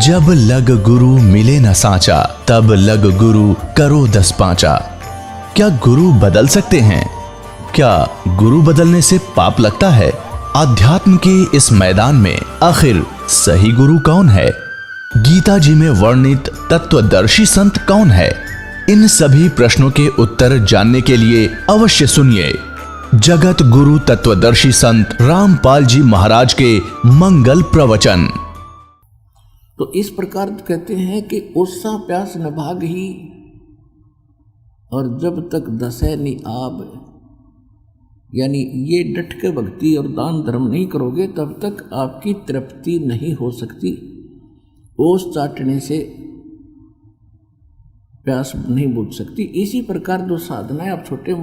जब लग गुरु मिले न साचा, तब लग गुरु करो 10 पांचा। क्या गुरु बदल सकते हैं? क्या गुरु बदलने से पाप लगता है? आध्यात्म के इस मैदान में आखिर सही गुरु कौन है? गीता जी में वर्णित तत्वदर्शी संत कौन है? इन सभी प्रश्नों के उत्तर जानने के लिए अवश्य सुनिए जगत गुरु तत्वदर्शी संत रामपाल जी महाराज के मंगल प्रवचन। तो इस प्रकार कहते हैं कि ओसा प्यास न भाग ही, और जब तक दसै नि आब, यानी ये डट के भक्ति और दान धर्म नहीं करोगे तब तक आपकी तृप्ति नहीं हो सकती। ओस चाटने से प्यास नहीं बुझ सकती। इसी प्रकार जो साधनाएं आप छोटे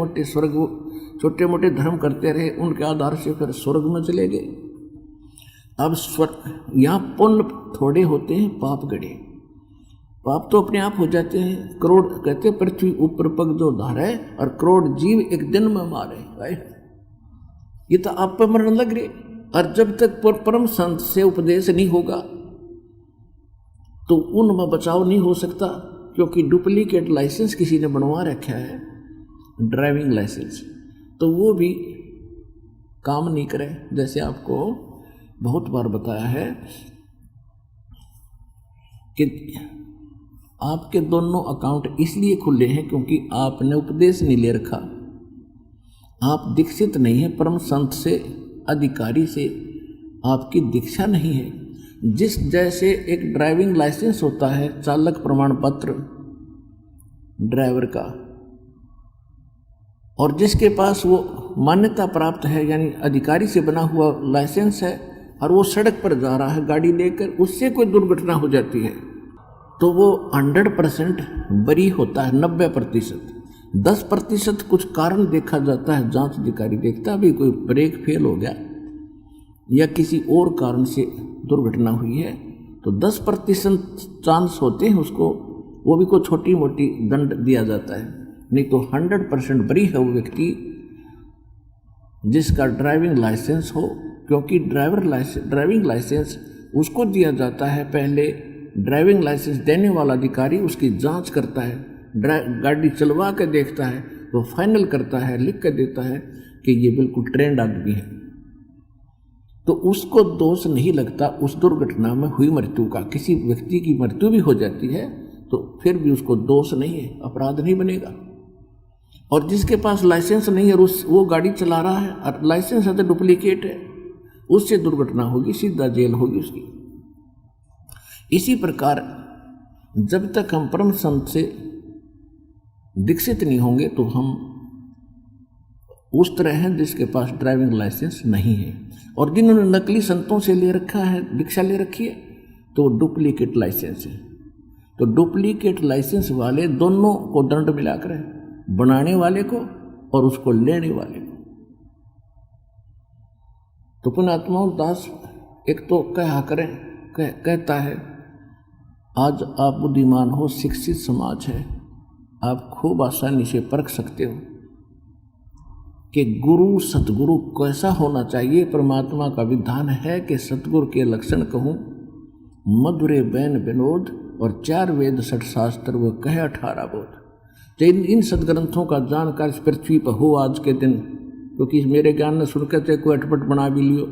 मोटे धर्म करते रहे, उनके आधार से फिर स्वर्ग में चले गए। अब स्वर्ग यहाँ पुण्य थोड़े होते हैं, पाप गड़े। पाप तो अपने आप हो जाते हैं। करोड़ कहते पृथ्वी ऊपर पग जो धारे, और करोड़ जीव एक दिन में मारे। ये तो आप पर मरण लग रहे। और जब तक परम संत से उपदेश नहीं होगा तो उनमें बचाव नहीं हो सकता, क्योंकि डुप्लीकेट लाइसेंस किसी ने बनवा रखा है, ड्राइविंग लाइसेंस, तो वो भी काम नहीं करे। जैसे आपको बहुत बार बताया है कि आपके दोनों अकाउंट इसलिए खुले हैं क्योंकि आपने उपदेश नहीं ले रखा। आप दीक्षित नहीं है, परम संत से, अधिकारी से आपकी दीक्षा नहीं है। जिस जैसे एक ड्राइविंग लाइसेंस होता है, चालक प्रमाण पत्र ड्राइवर का, और जिसके पास वो मान्यता प्राप्त है यानी अधिकारी से बना हुआ लाइसेंस है, और वो सड़क पर जा रहा है गाड़ी लेकर, उससे कोई दुर्घटना हो जाती है तो वो 100% बरी होता है। 90%, 10% कुछ कारण देखा जाता है, जांच अधिकारी देखता है, अभी कोई ब्रेक फेल हो गया या किसी और कारण से दुर्घटना हुई है, तो 10% चांस होते हैं उसको, वो भी कोई छोटी मोटी दंड दिया जाता है। नहीं तो 100% बरी है वो व्यक्ति जिसका ड्राइविंग लाइसेंस हो, क्योंकि ड्राइविंग लाइसेंस उसको दिया जाता है। पहले ड्राइविंग लाइसेंस देने वाला अधिकारी उसकी जांच करता है, गाड़ी चलवा के देखता है, वो फाइनल करता है, लिख कर देता है कि ये बिल्कुल ट्रेंड आदमी है, तो उसको दोष नहीं लगता उस दुर्घटना में हुई मृत्यु का। किसी व्यक्ति की मृत्यु भी हो जाती है तो फिर भी उसको दोष नहीं है, अपराध नहीं बनेगा। और जिसके पास लाइसेंस नहीं है वो गाड़ी चला रहा है और लाइसेंस है तो डुप्लीकेट है, उससे दुर्घटना होगी, सीधा जेल होगी उसकी। इसी प्रकार जब तक हम परम संत से दीक्षित नहीं होंगे तो हम उस तरह हैं जिसके पास ड्राइविंग लाइसेंस नहीं है। और जिन्होंने नकली संतों से ले रखा है, दीक्षा ले रखी है, तो डुप्लीकेट लाइसेंस है। तो डुप्लीकेट लाइसेंस वाले दोनों को दंड मिलाकर है, बनाने वाले को और उसको लेने वाले को। तो पुण्यात्माओं, दास एक तो कहता है आज आप बुद्धिमान हो, शिक्षित समाज है, आप खूब आसानी से परख सकते हो कि गुरु सतगुरु कैसा होना चाहिए। परमात्मा का विधान है कि सतगुरु के लक्षण कहूँ, मधुरे बैन विनोद, और 4 वेद 6 शास्त्र वो कहे 18 बोध। तो इन सदग्रंथों का जानकार इस पृथ्वी पर हो आज के दिन, क्योंकि मेरे ज्ञान ने सुनकर चाहे कोई अटपट बना भी लियो,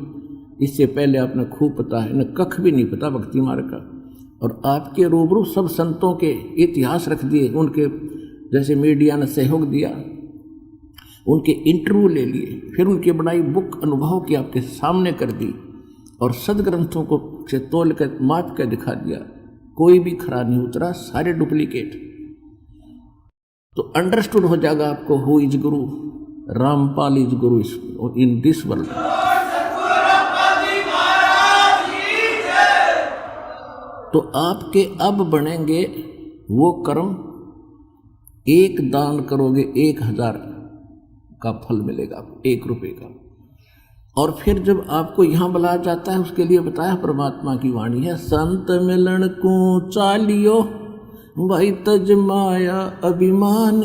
इससे पहले आपने खूब पता है, न कख भी नहीं पता भक्ति मार्ग का। और आपके रूबरू सब संतों के इतिहास रख दिए, उनके जैसे मीडिया ने सहयोग दिया, उनके इंटरव्यू ले लिए, फिर उनकी बनाई बुक अनुभव की आपके सामने कर दी, और सदग्रंथों को से तोल कर माप कर दिखा दिया। कोई भी खरा नहीं उतरा, सारे डुप्लीकेट। तो अंडरस्टूड हो जाएगा आपको who is Guru. Rampal is Guru in this world. तो आपके अब बनेंगे वो कर्म, एक दान करोगे 1000 का फल मिलेगा, 1 रुपये का। और फिर जब आपको यहाँ बुलाया जाता है, उसके लिए बताया परमात्मा की वाणी है, संत मिलन को चालियो भाई तजमाया अभिमान,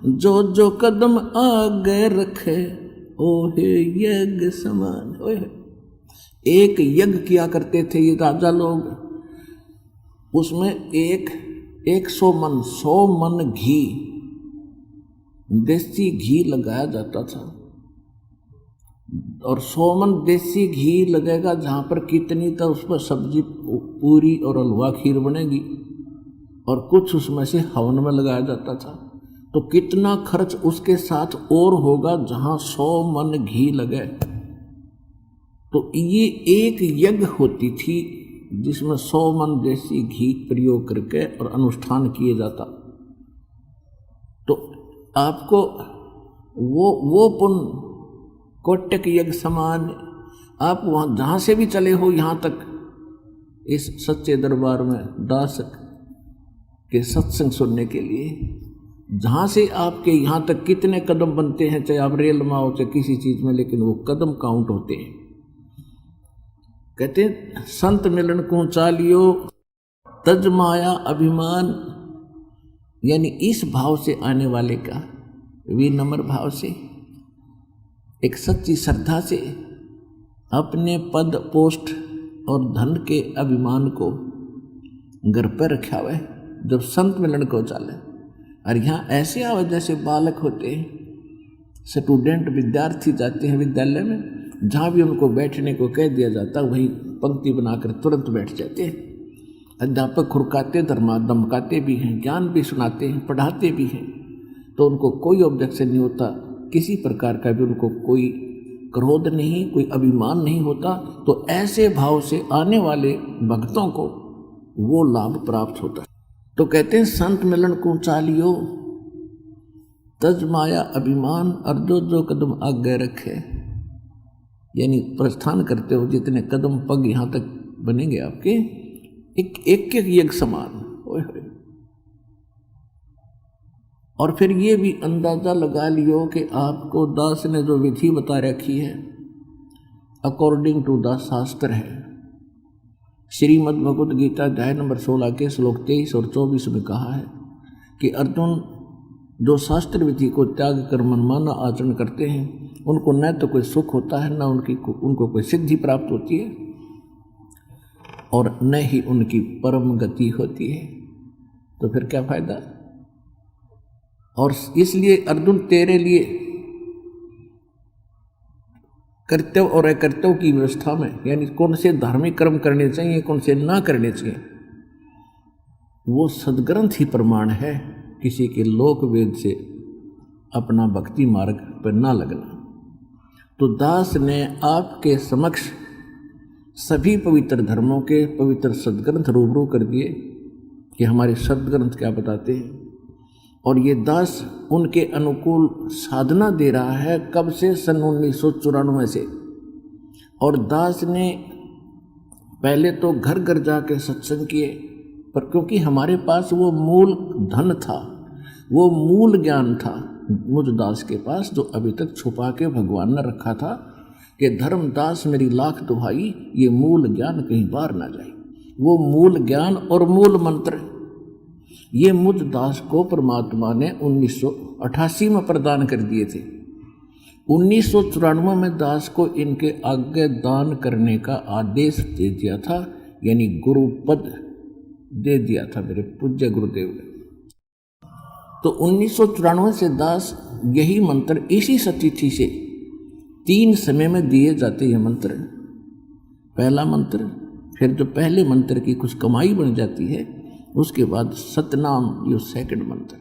जो जो कदम आगे रखे ओहे यज्ञ समान। एक यज्ञ किया करते थे ये राजा लोग, उसमें 100 मन घी, देसी घी लगाया जाता था। और 100 मन देसी घी लगेगा जहाँ पर कितनी तो उस पर सब्जी पूरी और हलवा खीर बनेगी, और कुछ उसमें से हवन में लगाया जाता था। तो कितना खर्च उसके साथ और होगा जहाँ 100 मन घी लगे। तो ये एक यज्ञ होती थी जिसमें 100 मन देसी घी प्रयोग करके और अनुष्ठान किए जाता। तो आपको वो पुण्य कोटक यज्ञ समान, आप वहाँ जहाँ से भी चले हो यहाँ तक इस सच्चे दरबार में दास के सत्संग सुनने के लिए, जहाँ से आपके यहाँ तक कितने कदम बनते हैं, चाहे आप रेल में हो चाहे किसी चीज़ में, लेकिन वो कदम काउंट होते हैं। कहते हैं संत मिलन को चालियो तज माया अभिमान, यानी इस भाव से आने वाले का, विनम्र भाव से, एक सच्ची श्रद्धा से अपने पद पोस्ट और धन के अभिमान को घर पर रखा हुआ है जब संत मिलन को चाले। और यहाँ ऐसे आवे जैसे बालक होते हैं, स्टूडेंट विद्यार्थी जाते हैं विद्यालय में, जहाँ भी उनको बैठने को कह दिया जाता वही पंक्ति बनाकर तुरंत बैठ जाते हैं। अध्यापक खुरकाते धमकाते भी हैं, ज्ञान भी सुनाते हैं, पढ़ाते भी हैं, तो उनको कोई ऑब्जेक्शन नहीं होता, किसी प्रकार का भी उनको कोई क्रोध नहीं, कोई अभिमान नहीं होता। तो ऐसे भाव से आने वाले भक्तों को वो लाभ प्राप्त होता है। तो कहते हैं संत मिलन को चालियो तज माया अभिमान, और जो कदम आगे रखे, यानी प्रस्थान करते हो जितने कदम पग यहाँ तक बनेंगे आपके, एक यज्ञ समान। ओए होए। और फिर ये भी अंदाजा लगा लियो कि आपको दास ने जो विधि बता रखी है अकॉर्डिंग टू द शास्त्र है। श्रीमद् भगवद गीता अध्याय नंबर 16 के श्लोक 23 और 24 में कहा है कि अर्जुन जो शास्त्र विधि को त्याग कर मनमाना आचरण करते हैं उनको न तो कोई सुख होता है, न उनको कोई सिद्धि प्राप्त होती है, और न ही उनकी परम गति होती है। तो फिर क्या फायदा। और इसलिए अर्जुन तेरे लिए कर्तव्य और अकर्तव्य की व्यवस्था में, यानी कौन से धार्मिक कर्म करने चाहिए कौन से ना करने चाहिए, वो सदग्रंथ ही प्रमाण है। किसी के लोक वेद से अपना भक्ति मार्ग पर ना लगना। तो दास ने आपके समक्ष सभी पवित्र धर्मों के पवित्र सदग्रंथ रूबरू कर दिए कि हमारे सदग्रंथ क्या बताते हैं, और ये दास उनके अनुकूल साधना दे रहा है कब से, सन 1994 से। और दास ने पहले तो घर घर जाके सत्संग किए, पर क्योंकि हमारे पास वो मूल धन था, वो मूल ज्ञान था मुझ दास के पास, जो अभी तक छुपा के भगवान ने रखा था कि धर्मदास मेरी लाख दुहाई, ये मूल ज्ञान कहीं बाहर ना जाए। वो मूल ज्ञान और मूल मंत्र ये मुझ दास को परमात्मा ने 1988 में प्रदान कर दिए थे। 1994 में दास को इनके आगे दान करने का आदेश दे दिया था, यानी गुरु पद दे दिया था मेरे पूज्य गुरुदेव ने। तो 1994 से दास यही मंत्र इसी सतिथि से 3 समय में दिए जाते हैं मंत्र। पहला मंत्र, फिर जो पहले मंत्र की कुछ कमाई बन जाती है, उसके बाद सतनाम, ये सेकंड मंत्र।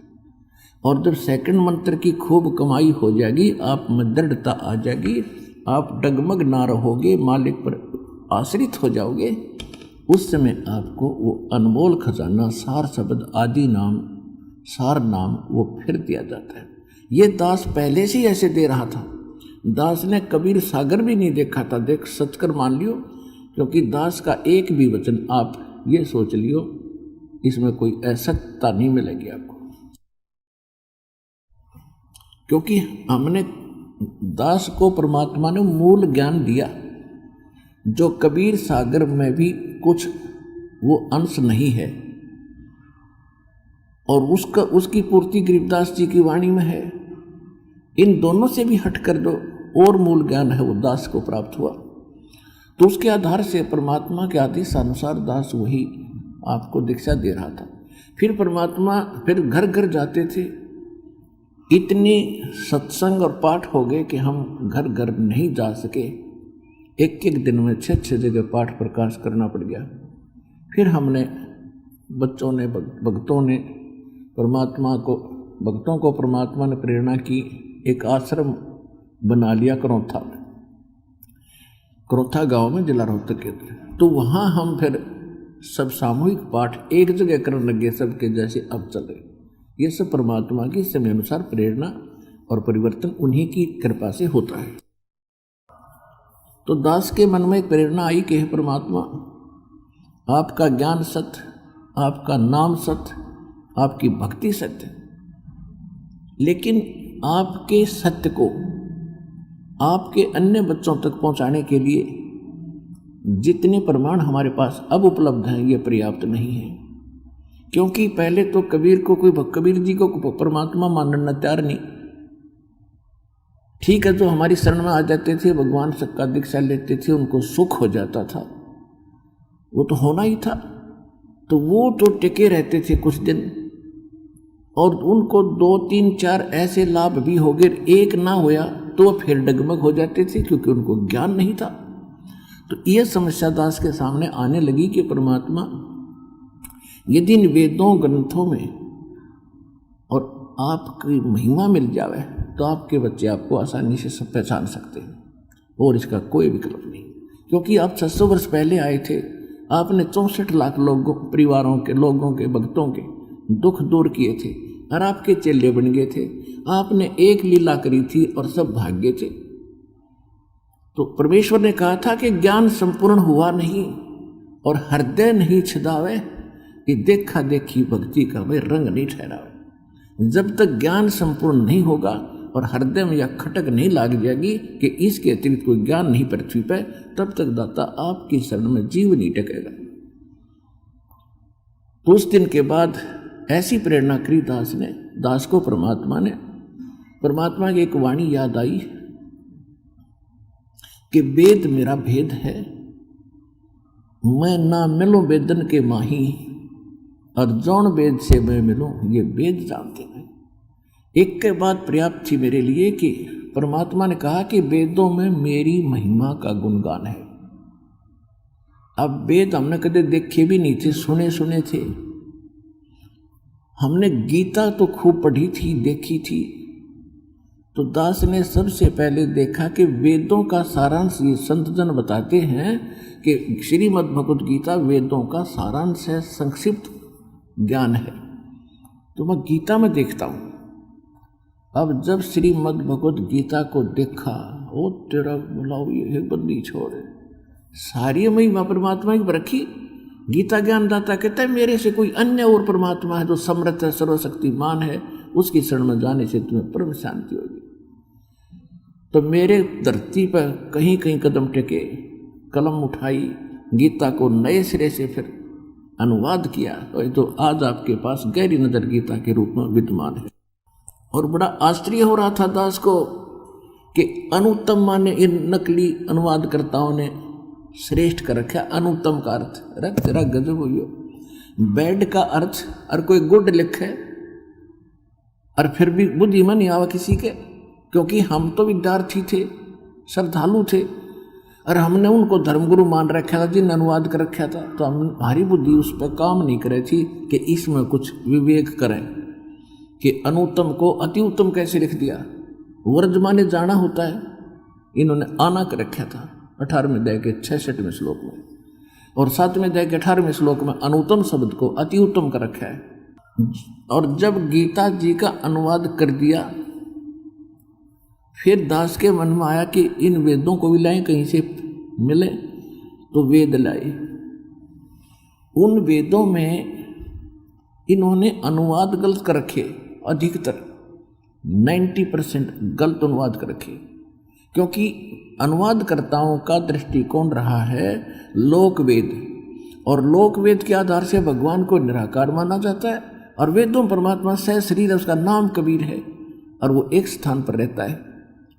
और जब सेकंड मंत्र की खूब कमाई हो जाएगी, आप में दृढ़ता आ जाएगी, आप डगमग ना रहोगे, मालिक पर आश्रित हो जाओगे, उस समय आपको वो अनमोल खजाना सार शब्द आदि नाम, सार नाम वो फिर दिया जाता है। ये दास पहले से ही ऐसे दे रहा था। दास ने कबीर सागर भी नहीं देखा था, देख सचकर मान लियो, क्योंकि दास का एक भी वचन आप ये सोच लियो इसमें कोई असत्यता नहीं मिलेगी आपको, क्योंकि हमने दास को परमात्मा ने मूल ज्ञान दिया जो कबीर सागर में भी कुछ वो अंश नहीं है, और उसकी पूर्ति गरीबदास जी की वाणी में है। इन दोनों से भी हटकर जो और मूल ज्ञान है वो दास को प्राप्त हुआ। तो उसके आधार से परमात्मा के आदेश अनुसार दास वही आपको दीक्षा दे रहा था। फिर परमात्मा फिर घर घर जाते थे। इतनी सत्संग और पाठ हो गए कि हम घर घर नहीं जा सके। एक एक दिन में 6-6 जगह पाठ प्रकाश करना पड़ गया। फिर हमने बच्चों ने भक्तों ने भक्तों को परमात्मा ने प्रेरणा की, एक आश्रम बना लिया करौथा गांव में, जिला रोहतक के। तो वहाँ हम फिर सब सामूहिक पाठ एक जगह करने लगे सबके, जैसे अब चल रहे। ये सब परमात्मा की समय अनुसार प्रेरणा और परिवर्तन उन्हीं की कृपा से होता है। तो दास के मन में एक प्रेरणा आई कि हे परमात्मा, आपका ज्ञान सत्य, आपका नाम सत्य, आपकी भक्ति सत्य, लेकिन आपके सत्य को आपके अन्य बच्चों तक पहुंचाने के लिए जितने प्रमाण हमारे पास अब उपलब्ध हैं ये पर्याप्त नहीं है। क्योंकि पहले तो कबीर जी को परमात्मा मानना तैयार नहीं। ठीक है, जो हमारी शरण में आ जाते थे, भगवान सबका दीक्षा लेते थे, उनको सुख हो जाता था, वो तो होना ही था। तो वो तो टिके रहते थे कुछ दिन, और उनको 2-3-4 ऐसे लाभ भी हो गए, एक ना होया तो फिर डगमग हो जाते थे, क्योंकि उनको ज्ञान नहीं था। तो यह समस्या दास के सामने आने लगी कि परमात्मा, यदि इन वेदों ग्रंथों में और आपकी महिमा मिल जावे तो आपके बच्चे आपको आसानी से सब पहचान सकते हैं, और इसका कोई विकल्प नहीं। क्योंकि आप 600 वर्ष पहले आए थे, आपने 64 लाख परिवारों के लोगों के भक्तों के दुख दूर किए थे, और आपके चेले बन गए थे। आपने एक लीला करी थी और सब भाग गए थे। तो परमेश्वर ने कहा था कि ज्ञान संपूर्ण हुआ नहीं और हृदय नहीं छिदावे, कि देखा देखी भक्ति का वे रंग नहीं ठहरावे। जब तक ज्ञान संपूर्ण नहीं होगा और हृदय में यह खटक नहीं लाग जाएगी कि इसके अतिरिक्त कोई ज्ञान नहीं पृथ्वी पर, तब तक दाता आपकी शरण में जीव नहीं टकेगा। तो उस दिन के बाद ऐसी प्रेरणा करी दास को परमात्मा की एक वाणी याद आई कि वेद मेरा भेद है, मैं ना मिलूं वेदन के माही, और जौन वेद से मैं मिलूं ये वेद जानते हैं। एक के बाद पर्याप्त थी मेरे लिए कि परमात्मा ने कहा कि वेदों में मेरी महिमा का गुणगान है। अब वेद हमने कभी देखे भी नहीं थे, सुने थे। हमने गीता तो खूब पढ़ी थी, देखी थी। तो दास ने सबसे पहले देखा कि वेदों का सारांश, ये संत जन बताते हैं कि श्रीमद् भगवत गीता वेदों का सारांश है, संक्षिप्त ज्ञान है। तो मैं गीता में देखता हूँ। अब जब श्रीमद् भगवत गीता को देखा, ओ तेरा बुलाओ ये बंदी छोड़े, सारी महिमा परमात्मा की रखी। गीता ज्ञान दाता कहता है मेरे से कोई अन्य और परमात्मा है जो समर्थ है, सर्वशक्तिमान है, उसकी शरण में जाने से तुम्हें परम शांति होगी। तो मेरे धरती पर कहीं कहीं कदम टेके, कलम उठाई, गीता को नए सिरे से फिर अनुवाद किया, तो आज आपके पास गहरी नजर गीता के रूप में विद्यमान है। और बड़ा आश्चर्य हो रहा था दास को कि अनुत्तम माने इन नकली अनुवादकर्ताओं ने श्रेष्ठ कर रखा। अनुत्तम का अर्थ रख तेरा गजब हुई, बैड का अर्थ और कोई गुड लिखे, और फिर भी बुद्धि में नहीं आवा किसी के, क्योंकि हम तो विद्यार्थी थे, श्रद्धालु थे, और हमने उनको धर्मगुरु मान रखा था जिन अनुवाद कर रखा था। तो हमारी बुद्धि उस पर काम नहीं करे थी कि इसमें कुछ विवेक करें कि अनुत्तम को अति उत्तम कैसे लिख दिया। वर्जमाने जाना होता है, इन्होंने आना कर रखा था 18वें अध्याय के 66वें श्लोक में, और 7वें अध्याय के 18वें श्लोक में अनुत्तम शब्द को अति उत्तम कर रखा है। और जब गीता जी का अनुवाद कर दिया, फिर दास के मन में आया कि इन वेदों को भी लाएं, कहीं से मिले। तो वेद लाए। उन वेदों में इन्होंने अनुवाद गलत कर रखे, अधिकतर 90% गलत अनुवाद कर रखे, क्योंकि अनुवादकर्ताओं का दृष्टिकोण रहा है लोकवेद, और लोकवेद के आधार से भगवान को निराकार माना जाता है, और वेदों परमात्मा सह शरीर, उसका नाम कबीर है, और वो एक स्थान पर रहता है,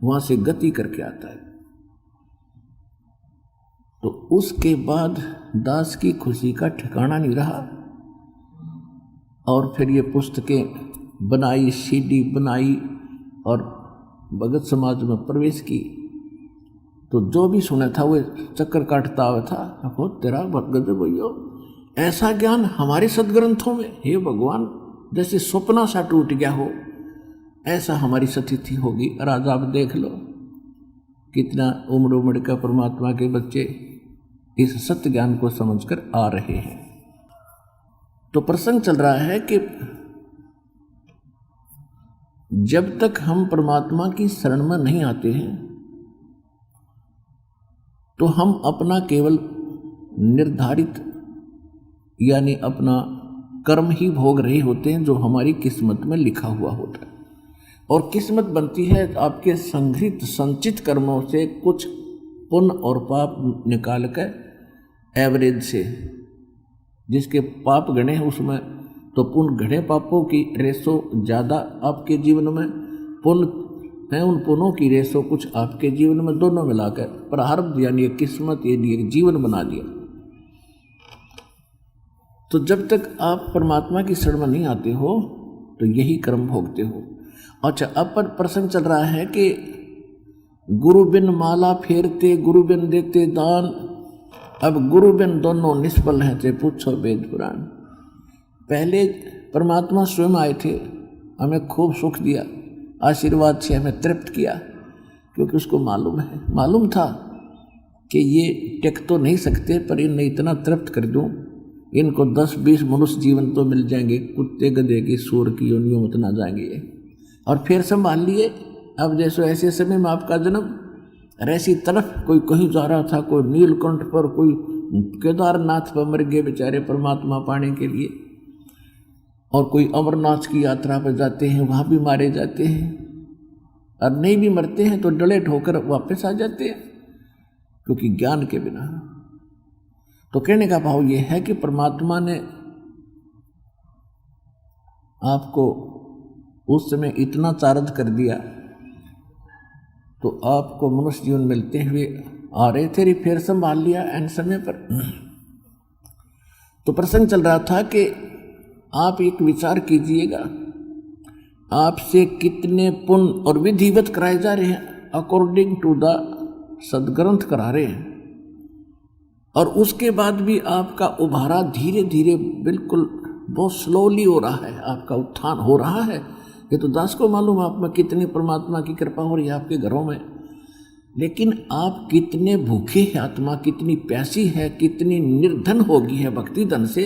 वहां से गति करके आता है। तो उसके बाद दास की खुशी का ठिकाना नहीं रहा। और फिर ये पुस्तकें बनाई, सीडी बनाई और भगत समाज में प्रवेश की। तो जो भी सुना था वो चक्कर काटता हुआ था, हो तेरा गजब भैया, ऐसा ज्ञान हमारे सदग्रंथों में, हे भगवान, जैसे सपना सा टूट गया हो, ऐसा हमारी स्थिति होगी। और आज आप देख लो कितना उम्र उम्र का परमात्मा के बच्चे इस सत्य ज्ञान को समझकर आ रहे हैं। तो प्रसंग चल रहा है कि जब तक हम परमात्मा की शरण में नहीं आते हैं तो हम अपना केवल निर्धारित यानी अपना कर्म ही भोग रहे होते हैं जो हमारी किस्मत में लिखा हुआ होता है। और किस्मत बनती है आपके संग्रहित संचित कर्मों से कुछ पुण्य और पाप निकाल कर एवरेज से, जिसके पाप गणे हैं उसमें तो पुण्य घड़े पापों की रेशो ज़्यादा आपके जीवन में, पुण्य है उन पुण्यों की रेशो कुछ आपके जीवन में, दोनों मिलाकर प्रारब्ध यानी किस्मत यानी एक जीवन बना दिया। तो जब तक आप परमात्मा की शरण में नहीं आते हो तो यही कर्म भोगते हो। अच्छा, अब पर प्रसंग चल रहा है कि गुरु बिन माला फेरते, गुरु बिन देते दान। अब गुरु बिन दोनों निष्फल हैं, थे पूछो वेद पुराण। पहले परमात्मा स्वयं आए थे, हमें खूब सुख दिया, आशीर्वाद से हमें तृप्त किया, क्योंकि उसको मालूम था कि ये टेक तो नहीं सकते, पर इन्हें इतना तृप्त कर दूं, इनको 10-20 मनुष्य जीवन तो मिल जाएंगे, कुत्ते गधे की सूर की योनियों में तो ना जाएंगे ये। और फिर संभाल लिए। अब जैसे ऐसे समय में आपका जन्म, ऐसी तरफ कोई कहीं जा रहा था, कोई नीलकंठ पर, कोई केदारनाथ पर मर गए बेचारे परमात्मा पाने के लिए, और कोई अमरनाथ की यात्रा पर जाते हैं, वहाँ भी मारे जाते हैं, और नहीं भी मरते हैं तो डले ठोकर वापस आ जाते हैं, क्योंकि ज्ञान के बिना। तो कहने का भाव ये है कि परमात्मा ने आपको उस समय इतना चार्ज कर दिया तो आपको मनुष्य जीवन मिलते हुए आ रहे थे, फिर संभाल लिया एन समय पर। तो प्रसंग चल रहा था कि आप एक विचार कीजिएगा, आपसे कितने पुण्य और विधिवत कराए जा रहे हैं, अकॉर्डिंग टू द सदग्रंथ करा रहे हैं, और उसके बाद भी आपका उभारा धीरे धीरे बिल्कुल बहुत स्लोली हो रहा है, आपका उत्थान हो रहा है। ये तो दास को मालूम आप में कितनी परमात्मा की कृपा हो रही है आपके घरों में। लेकिन आप कितने भूखे हैं, आत्मा कितनी प्यासी है, कितनी निर्धन होगी है भक्ति धन से,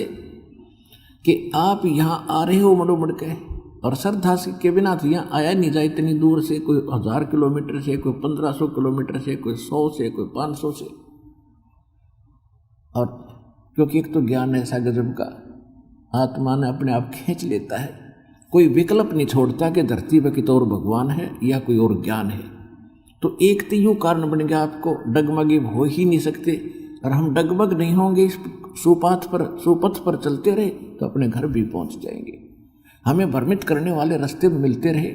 कि आप यहाँ आ रहे हो मड़ो मड़ के, और श्रद्धा के बिना तो यहाँ आया नहीं जाए इतनी दूर से, कोई 1000 किलोमीटर से, कोई 1500 किलोमीटर से, कोई 100 से, कोई 500 से। और क्योंकि एक तो ज्ञान ऐसा गजब का आत्मा ने अपने आप खींच लेता है, कोई विकल्प नहीं छोड़ता कि धरती पर कितोर भगवान है या कोई और ज्ञान है। तो एक तो यूँ कारण बन गया, आपको डगमगे हो ही नहीं सकते, और हम डगमग नहीं होंगे इस सुपथ पर चलते रहे तो अपने घर भी पहुंच जाएंगे। हमें भ्रमित करने वाले रास्ते मिलते रहे,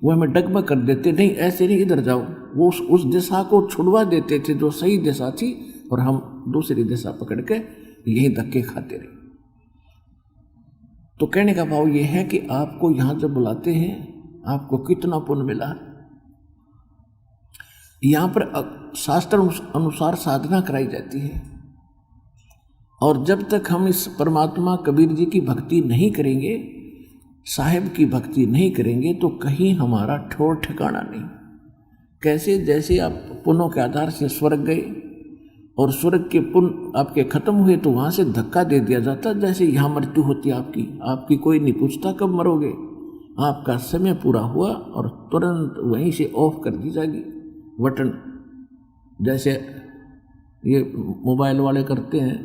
वो हमें डगमग कर देते, नहीं ऐसे नहीं इधर जाओ, वो उस दिशा को छुड़वा देते थे जो सही दिशा थी, और हम दूसरी दिशा पकड़ के यही धक्के खाते रहे। तो कहने का भाव ये है कि आपको यहाँ जब बुलाते हैं आपको कितना पुण्य मिला। यहाँ पर शास्त्र अनुसार साधना कराई जाती है, और जब तक हम इस परमात्मा कबीर जी की भक्ति नहीं करेंगे, साहिब की भक्ति नहीं करेंगे, तो कहीं हमारा ठोर ठिकाना नहीं। कैसे? जैसे आप पुण्यों के आधार से स्वर्ग गए और स्वर्ग के पुण्य आपके खत्म हुए तो वहाँ से धक्का दे दिया जाता, जैसे यहाँ मृत्यु होती है आपकी कोई नहीं पूछता कब मरोगे, आपका समय पूरा हुआ और तुरंत वहीं से ऑफ कर दी जाएगी बटन। जैसे ये मोबाइल वाले करते हैं,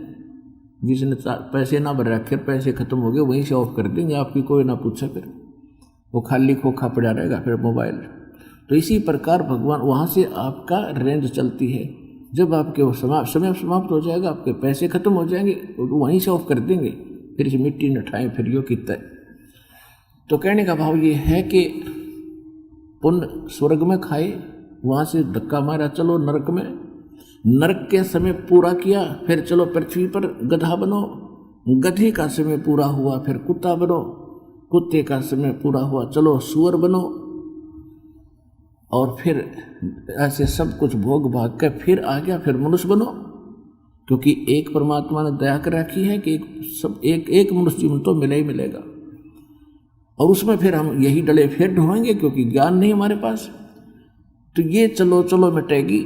जिसने पैसे ना भर रखे, पैसे खत्म हो गए, वहीं से ऑफ कर देंगे, आपकी कोई ना पूछे, फिर वो खाली खोखा पड़ा रहेगा फिर मोबाइल। तो इसी प्रकार भगवान वहाँ से आपका रेंज चलती है, जब आपके वो समय समाप्त हो जाएगा, आपके पैसे खत्म हो जाएंगे, तो वहीं से ऑफ कर देंगे, फिर से मिट्टी न उठाएं, फिर यो कितना। तो कहने का भाव ये है कि पुण्य स्वर्ग में खाए, वहाँ से धक्का मारा चलो नरक में, नरक के समय पूरा किया, फिर चलो पृथ्वी पर गधा बनो, गधे का समय पूरा हुआ फिर कुत्ता बनो, कुत्ते का समय पूरा हुआ चलो सुअर बनो, और फिर ऐसे सब कुछ भोग भाग कर फिर आ गया फिर मनुष्य बनो। क्योंकि एक परमात्मा ने दया कर रखी है कि एक मनुष्य जीवन तो मिले ही मिलेगा, और उसमें फिर हम यही डले फिर ढोएंगे क्योंकि ज्ञान नहीं हमारे पास। तो ये चलो चलो मिटेगी।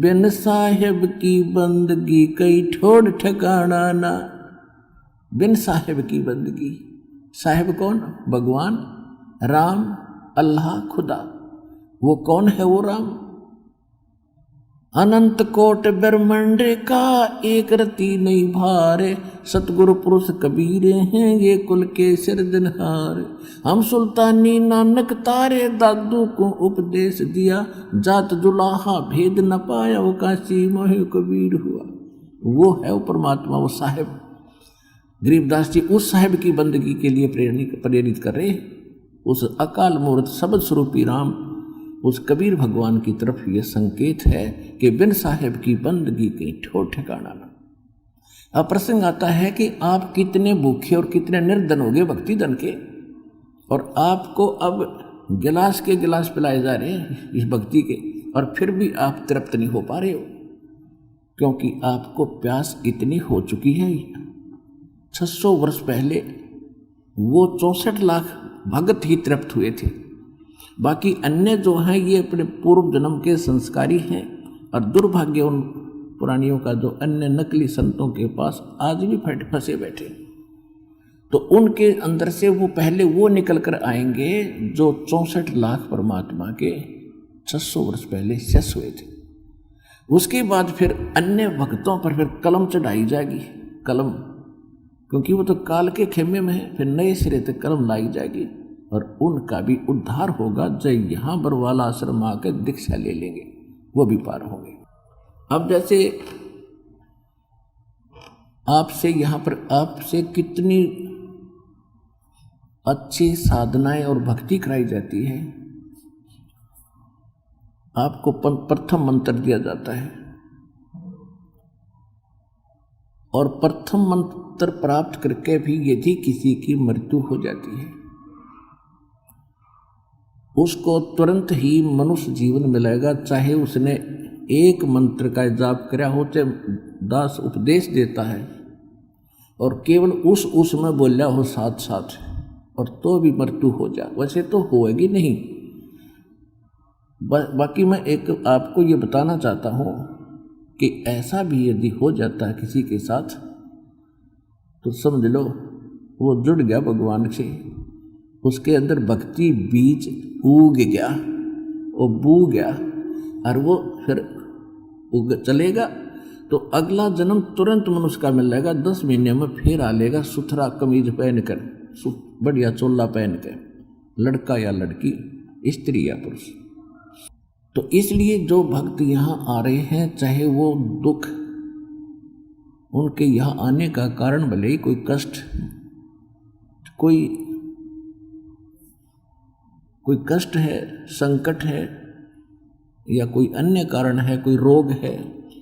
बिन साहेब की बंदगी कई ठोड़ ठिकाना ना। बिन साहेब की बंदगी, साहेब कौन? भगवान राम, अल्लाह, खुदा। वो कौन है वो राम? अनंत कोट ब्रह्मांड का एक रति नहीं भारे, सतगुरु पुरुष कबीर हैं ये कुल के सिरजनहार। हम सुल्तानी नानक तारे, दादू को उपदेश दिया, जात जुलाहा भेद न पाया, वो काशी मोहि कबीर हुआ। वो है वो परमात्मा, वो साहेब। गरीबदास जी उस साहेब की बंदगी के लिए प्रेरित कर रहे हैं। उस अकाल मूर्त शब्द स्वरूपी राम, उस कबीर भगवान की तरफ यह संकेत है कि बिन साहेब की बंदगी कहीं ठोर ठिकाना ना। अब प्रसंग आता है कि आप कितने भूखे और कितने निर्धन हो गए भक्ति धन के, और आपको अब गिलास के गिलास पिलाए जा रहे हैं इस भक्ति के, और फिर भी आप तृप्त नहीं हो पा रहे हो, क्योंकि आपको प्यास इतनी हो चुकी है। 600 वर्ष पहले वो 64 लाख भगत ही तृप्त हुए थे, बाकी अन्य जो हैं ये अपने पूर्व जन्म के संस्कारी हैं, और दुर्भाग्य उन पुरानियों का जो अन्य नकली संतों के पास आज भी फंसे बैठे। तो उनके अंदर से वो पहले वो निकल कर आएंगे जो 64 लाख परमात्मा के 600 वर्ष पहले शेष हुए थे। उसके बाद फिर अन्य भक्तों पर फिर कलम चढ़ाई जाएगी, कलम, क्योंकि वो तो काल के खेमे में है। फिर नए सिरे से कलम लाई जाएगी और उनका भी उद्धार होगा, जो यहाँ बरवाला आश्रम आकर दीक्षा ले लेंगे वो भी पार होंगे। अब जैसे आपसे यहाँ पर आपसे कितनी अच्छी साधनाएं और भक्ति कराई जाती है। आपको प्रथम मंत्र दिया जाता है, और प्रथम मंत्र प्राप्त करके भी यदि किसी की मृत्यु हो जाती है उसको तुरंत ही मनुष्य जीवन मिलेगा, चाहे उसने एक मंत्र का जाप कराया हो, चाहे दास उपदेश देता है और केवल उसमें बोलिया हो साथ साथ, और तो भी मृत्यु हो जाए। वैसे तो होएगी नहीं। बाकी मैं एक आपको ये बताना चाहता हूँ कि ऐसा भी यदि हो जाता है किसी के साथ, तो समझ लो वो जुड़ गया भगवान से, उसके अंदर भक्ति बीज उग गया, वो बू गया, और वो फिर चलेगा तो अगला जन्म तुरंत मनुष्य का मिल जाएगा। 10 महीने में फिर आ लेगा सुथरा कमीज पहन कर, बढ़िया चोला पहन कर, लड़का या लड़की, स्त्री या पुरुष। तो इसलिए जो भक्त यहाँ आ रहे हैं, चाहे वो दुख उनके यहाँ आने का कारण भले ही कोई कष्ट, कोई कष्ट है, संकट है, या कोई अन्य कारण है, कोई रोग है,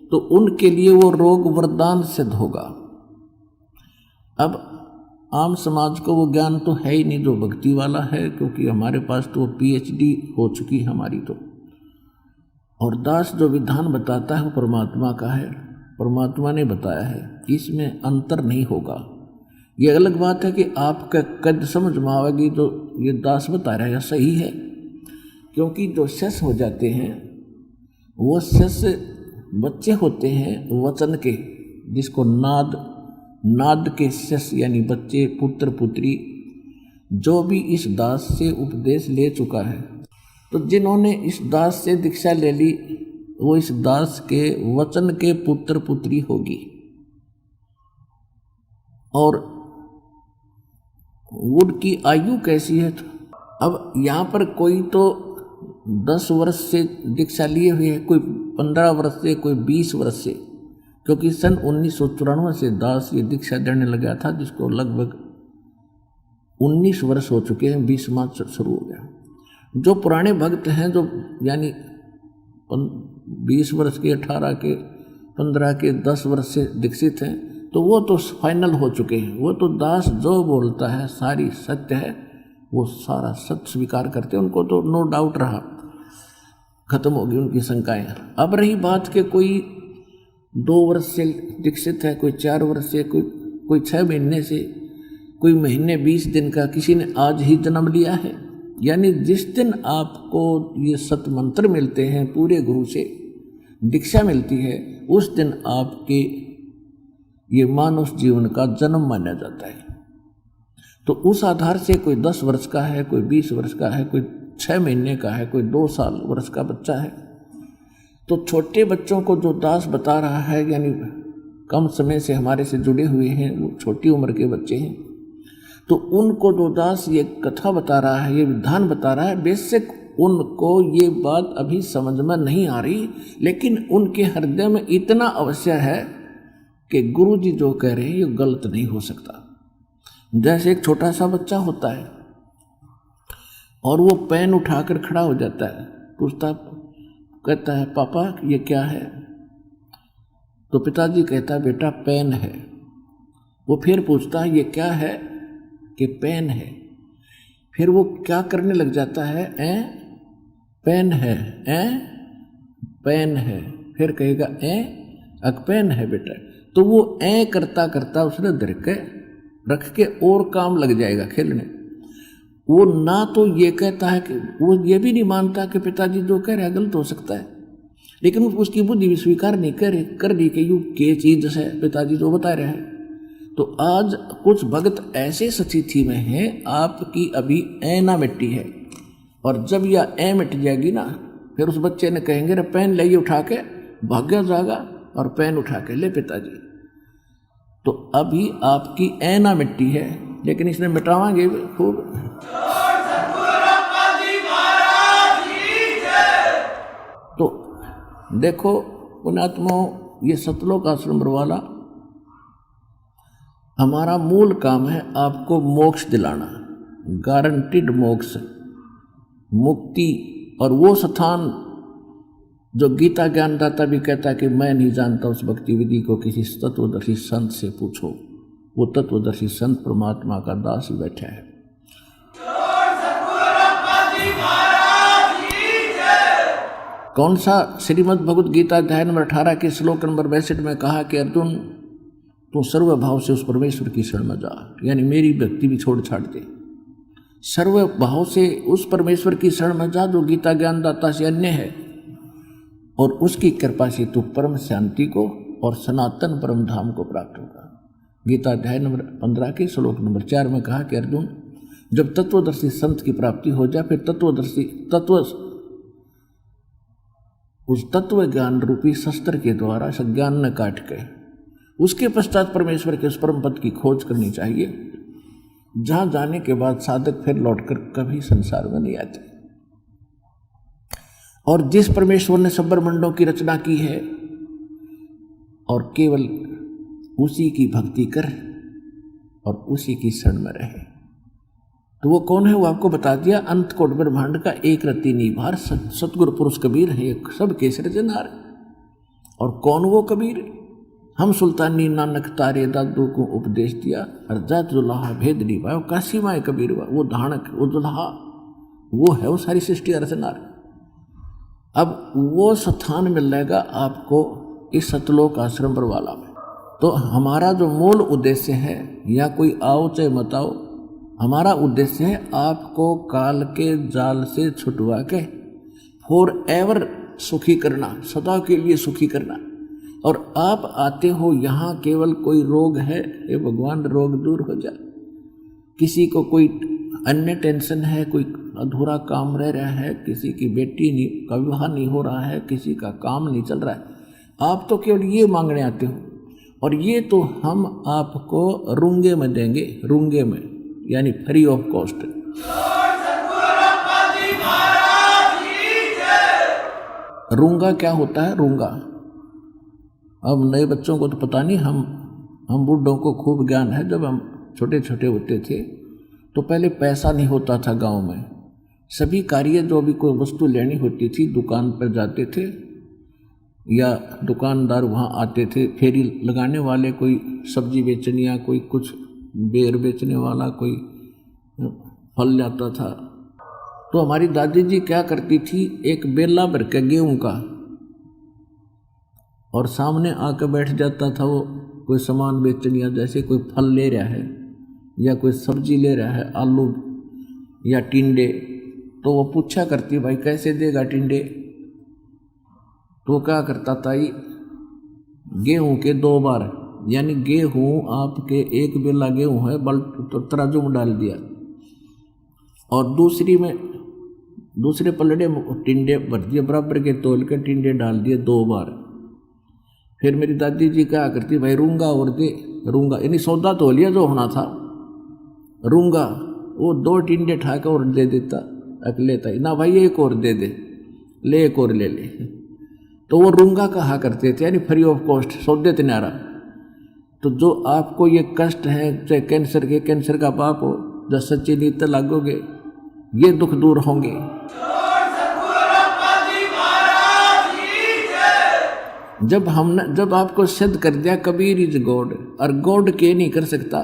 तो उनके लिए वो रोग वरदान सिद्ध होगा। अब आम समाज को वो ज्ञान तो है ही नहीं जो भक्ति वाला है, क्योंकि हमारे पास तो PhD हो चुकी हमारी तो। और दास जो विधान बताता है वो परमात्मा का है, परमात्मा ने बताया है, इसमें अंतर नहीं होगा। ये अलग बात है कि आपका कद समझ में आएगी जो ये दास बता रहा है सही है, क्योंकि जो शेष हो जाते हैं वो शेष बच्चे होते हैं वचन के, जिसको नाद के शेष यानी बच्चे, पुत्र पुत्री, जो भी इस दास से उपदेश ले चुका है। तो जिन्होंने इस दास से दीक्षा ले ली वो इस दास के वचन के पुत्र पुत्री होगी। और उनकी आयु कैसी है? अब यहाँ पर कोई तो 10 वर्ष से दीक्षा लिए हुए है, कोई 15 वर्ष से, कोई 20 वर्ष से, क्योंकि सन 1994 से दास ये दीक्षा देने लगा था, जिसको लगभग 19 वर्ष हो चुके हैं, 20वां शुरू हो गया। जो पुराने भक्त हैं, जो यानी 20 वर्ष के, 18 के, 15 के, 10 वर्ष से दीक्षित हैं तो वो तो फाइनल हो चुके हैं। वो तो दास जो बोलता है सारी सत्य है, वो सारा सत्य स्वीकार करते हैं। उनको तो नो डाउट रहा, खत्म होगी उनकी शंकाएं। अब रही बात कि कोई 2 वर्ष से दीक्षित है, कोई 4 वर्ष से, कोई 6 महीने से, कोई महीने 20 दिन का, किसी ने आज ही जन्म लिया है। यानी जिस दिन आपको ये सत मंत्र मिलते हैं, पूरे गुरु से दीक्षा मिलती है, उस दिन आपके ये मानव जीवन का जन्म माना जाता है। तो उस आधार से कोई 10 वर्ष का है, कोई 20 वर्ष का है, कोई 6 महीने का है, कोई 2 साल वर्ष का बच्चा है। तो छोटे बच्चों को जो दास बता रहा है, यानी कम समय से हमारे से जुड़े हुए हैं, वो छोटी उम्र के बच्चे हैं, तो उनको जो दास ये कथा बता रहा है, ये विधान बता रहा है, बेशक उनको ये बात अभी समझ में नहीं आ रही, लेकिन उनके हृदय में इतना अवश्य है कि गुरु जी जो कह रहे हैं ये गलत नहीं हो सकता। जैसे एक छोटा सा बच्चा होता है और वो पेन उठाकर खड़ा हो जाता है, पूछता कहता है पापा ये क्या है? तो पिताजी कहता है बेटा पेन है। वो फिर पूछता है ये क्या है? कि पेन है। फिर वो क्या करने लग जाता है, पेन है, पेन है। फिर कहेगा अक पेन है बेटा। तो वो करता करता उसने धर के रख के और काम लग जाएगा खेलने। वो ना तो ये कहता है कि वो ये भी नहीं मानता कि पिताजी जो कह रहे हैं गलत हो सकता है, लेकिन उसकी बुद्धि भी स्वीकार नहीं कर दी कि यू के चीज है पिताजी जो बता रहे हैं। तो आज कुछ भगत ऐसे स्थिति में हैं, आपकी अभी ना मिट्टी है, और जब यह मिट जाएगी ना, फिर उस बच्चे ने कहेंगे रे पेन ले उठा के, भाग्य जागा और पेन उठा के ले पिताजी। तो अभी आपकी ना मिट्टी है, लेकिन इसने मिटावांगे खूब। तो देखो पुण्यात्माओं, ये सतलोक आश्रम वाला हमारा मूल काम है आपको मोक्ष दिलाना, गारंटीड मोक्ष, मुक्ति। और वो स्थान जो गीता ज्ञानदाता भी कहता है कि मैं नहीं जानता उस भक्ति विधि को, किसी तत्वदर्शी संत से पूछो। वो तत्वदर्शी संत परमात्मा का दास ही बैठा है। कौन सा? श्रीमद् भगवद गीता अध्याय नंबर 18 के श्लोक नंबर 62 में कहा कि अर्जुन तू सर्व भाव से उस परमेश्वर की शरण में जा, यानी मेरी भक्ति भी छोड़ छाड़ दे। सर्व भाव से उस परमेश्वर की शरण में जा जो गीता ज्ञानदाता से अन्य है, और उसकी कृपा से तू परम शांति को और सनातन परम धाम को प्राप्त होगा। गीता अध्याय नंबर 15 के श्लोक नंबर 4 में कहा कि अर्जुन जब तत्वदर्शी संत की प्राप्ति हो जाए, फिर उस तत्व ज्ञान रूपी शस्त्र के द्वारा सज्ञान न काट के उसके पश्चात परमेश्वर के उस परम पद की खोज करनी चाहिए, जहां जाने के बाद साधक फिर लौटकर कभी संसार में नहीं आते। और जिस परमेश्वर ने सब ब्रह्मांडों की रचना की है, और केवल उसी की भक्ति कर और उसी की शरण में रहे। तो वो कौन है? वो आपको बता दिया। अंत कोट ब्रह्मांड का एक रत्ती निभार सतगुरु पुरुष कबीर है, सब के सृजनहार। और कौन वो कबीर? हम सुल्तानी नानक तारे दादू को उपदेश दिया, अर्जात दुल्हा भेद निभाओ, काशी माए कबीर वो धानक वो दुल्हा, वो है वो सारी सृष्टि रचनार। अब वो स्थान मिल जाएगा आपको इस सतलोक आश्रम वाला में। तो हमारा जो मूल उद्देश्य है, या कोई आओ चाहे मत आओ, हमारा उद्देश्य है आपको काल के जाल से छुटवा के फॉर एवर सुखी करना, सदा के लिए सुखी करना। और आप आते हो यहाँ केवल कोई रोग है, ये भगवान रोग दूर हो जाए। किसी को कोई अन्य टेंशन है, कोई अधूरा काम रह रहा है, किसी की बेटी का विवाह नहीं हो रहा है, किसी का काम नहीं चल रहा है, आप तो केवल ये मांगने आते हो। और ये तो हम आपको रूंगे में देंगे, रूंगे में, यानी फ्री ऑफ कॉस्ट। रूंगा क्या होता है? रूंगा अब नए बच्चों को तो पता नहीं, हम बूढ़ों को खूब ज्ञान है। जब हम छोटे छोटे होते थे तो पहले पैसा नहीं होता था गांव में। सभी कार्य जो भी कोई वस्तु लेनी होती थी दुकान पर जाते थे, या दुकानदार वहाँ आते थे, फेरी लगाने वाले, कोई सब्जी बेचने या कोई कुछ बेर बेचने वाला, कोई फल जाता था। तो हमारी दादी जी क्या करती थी, एक बेला भर के गेहूं का, और सामने आकर बैठ जाता था वो, कोई सामान बेचने या जैसे कोई फल ले रहा है या कोई सब्जी ले रहा है, आलू या टिंडे, तो वो पूछा करती, भाई कैसे देगा टिंडे? तो क्या करता था, गेहूं के 2 बार, यानी गेहूं आपके एक बेला गेहूं है, तो तराजू में डाल दिया, और दूसरे पलड़े में टिंडे भर दिए, बराबर के तोल के टिंडे डाल दिए 2 बार। फिर मेरी दादी जी क्या करती, भाई रूंगा और दे, रूंगा यानी सौदा तो लिया जो होना था, रूंगा वो 2 टिंडे ठा के और दे देता, अकेले था ना, भाई एक और दे दे, ले एक और ले ले। तो वो रूंगा कहा करते थे, यानी फ्री ऑफ कॉस्ट, सौदे तनारा। तो जो आपको ये कष्ट है, चाहे कैंसर का पाप हो, जब सच्ची नीत लागोगे ये दुख दूर होंगे। जब आपको सिद्ध कर दिया कबीर इज गॉड, और गॉड के नहीं कर सकता,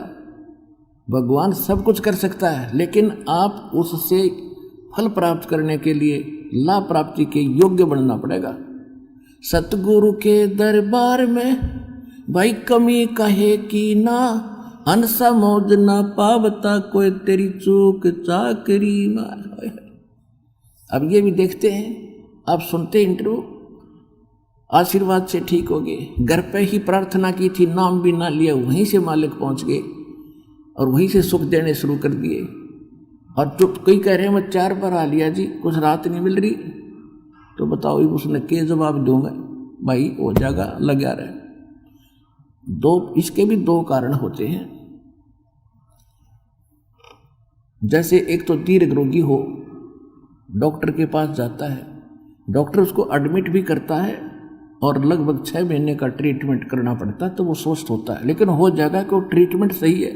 भगवान सब कुछ कर सकता है, लेकिन आप उससे फल प्राप्त करने के लिए लाभ प्राप्ति के योग्य बनना पड़ेगा। सतगुरु के दरबार में भाई कमी कहे की ना, अनसा मौज ना पावता कोई तेरी चूक चाकरी मार। अब ये भी देखते हैं, आप सुनते इंटरव्यू, आशीर्वाद से ठीक हो गए, घर पे ही प्रार्थना की थी, नाम भी ना लिया, वहीं से मालिक पहुंच गए और वहीं से सुख देने शुरू कर दिए। और जो कई कह रहे हैं मैं 4 बार आ लिया जी, कुछ राहत नहीं मिल रही, तो बताओ उसने के जवाब दूंगा, भाई हो जाएगा, लगा रहे। इसके भी 2 कारण होते हैं। जैसे एक तो दीर्घ रोगी हो, डॉक्टर के पास जाता है, डॉक्टर उसको एडमिट भी करता है और लगभग 6 महीने का ट्रीटमेंट करना पड़ता है, तो वो स्वस्थ होता है, लेकिन हो जाएगा कि वो ट्रीटमेंट सही है,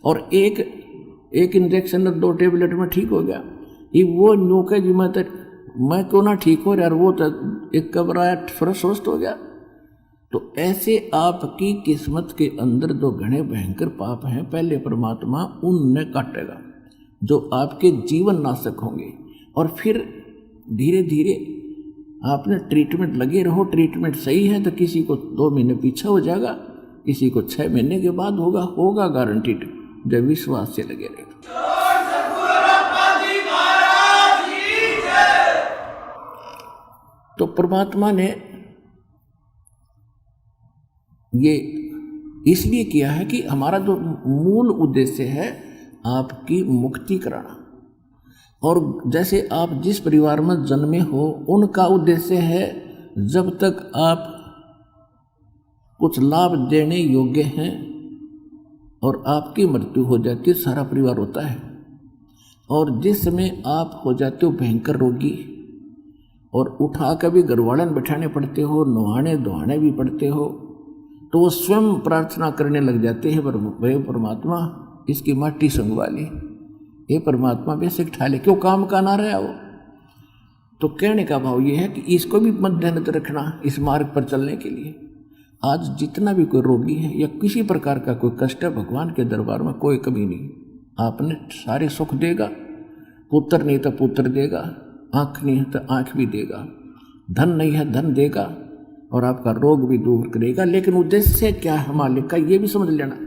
और एक इंजेक्शन और 2 टेबलेट में ठीक हो गया। ये वो न्यू के जी मैं क्यों ना ठीक हो यार, वो तो एक घबराहट स्वस्थ हो गया। तो ऐसे आपकी किस्मत के अंदर जो घने भयंकर पाप हैं, पहले परमात्मा उनने काटेगा, जो आपके जीवन नाशक होंगे। और फिर धीरे धीरे आपने ट्रीटमेंट लगे रहो, ट्रीटमेंट सही है तो किसी को 2 महीने पीछे हो जाएगा, किसी को 6 महीने के बाद होगा गारंटीड, जब विश्वास से लगे रहे। तो परमात्मा ने ये इसलिए किया है कि हमारा जो मूल उद्देश्य है आपकी मुक्ति कराना। और जैसे आप जिस परिवार में जन्मे हो, उनका उद्देश्य है जब तक आप कुछ लाभ देने योग्य हैं और आपकी मृत्यु हो जाती है, सारा परिवार होता है। और जिस समय आप हो जाते हो भयंकर रोगी और उठा कर भी घरवाले बैठाने पड़ते हो, नहाने धोने भी पड़ते हो, तो वो स्वयं प्रार्थना करने लग जाते हैं, भाई परमात्मा इसकी माटी संगवा ली, ये परमात्मा बेसिक ठा ले, क्यों काम का ना रहा हो। तो कहने का भाव ये है कि इसको भी मद्देनजर रखना इस मार्ग पर चलने के लिए। आज जितना भी कोई रोगी है या किसी प्रकार का कोई कष्ट है, भगवान के दरबार में कोई कमी नहीं, आपने सारे सुख देगा, पुत्र नहीं तो पुत्र देगा, आँख नहीं है तो आँख भी देगा, धन नहीं है धन देगा, और आपका रोग भी दूर करेगा। लेकिन उद्देश्य क्या है मालिक का, ये भी समझ लेना।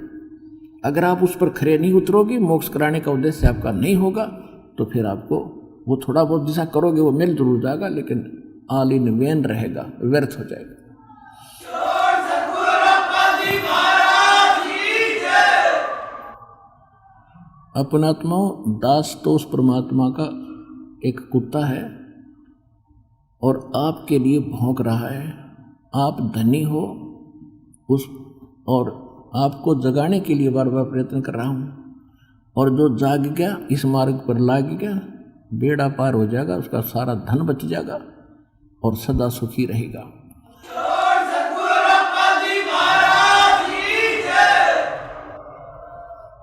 अगर आप उस पर खरे नहीं उतरोगे, मोक्ष कराने का उद्देश्य आपका नहीं होगा, तो फिर आपको वो थोड़ा बहुत जैसा करोगे वो मिल जरूर जाएगा, लेकिन ऑल इन वेन रहेगा, व्यर्थ हो जाएगा। अपनात्माओं, दास तो उस परमात्मा का एक कुत्ता है और आपके लिए भौंक रहा है। आप धनी हो उस, और आपको जगाने के लिए बार बार प्रयत्न कर रहा हूँ, और जो जाग गया इस मार्ग पर लाग गया, बेड़ा पार हो जाएगा, उसका सारा धन बच जाएगा और सदा सुखी रहेगा।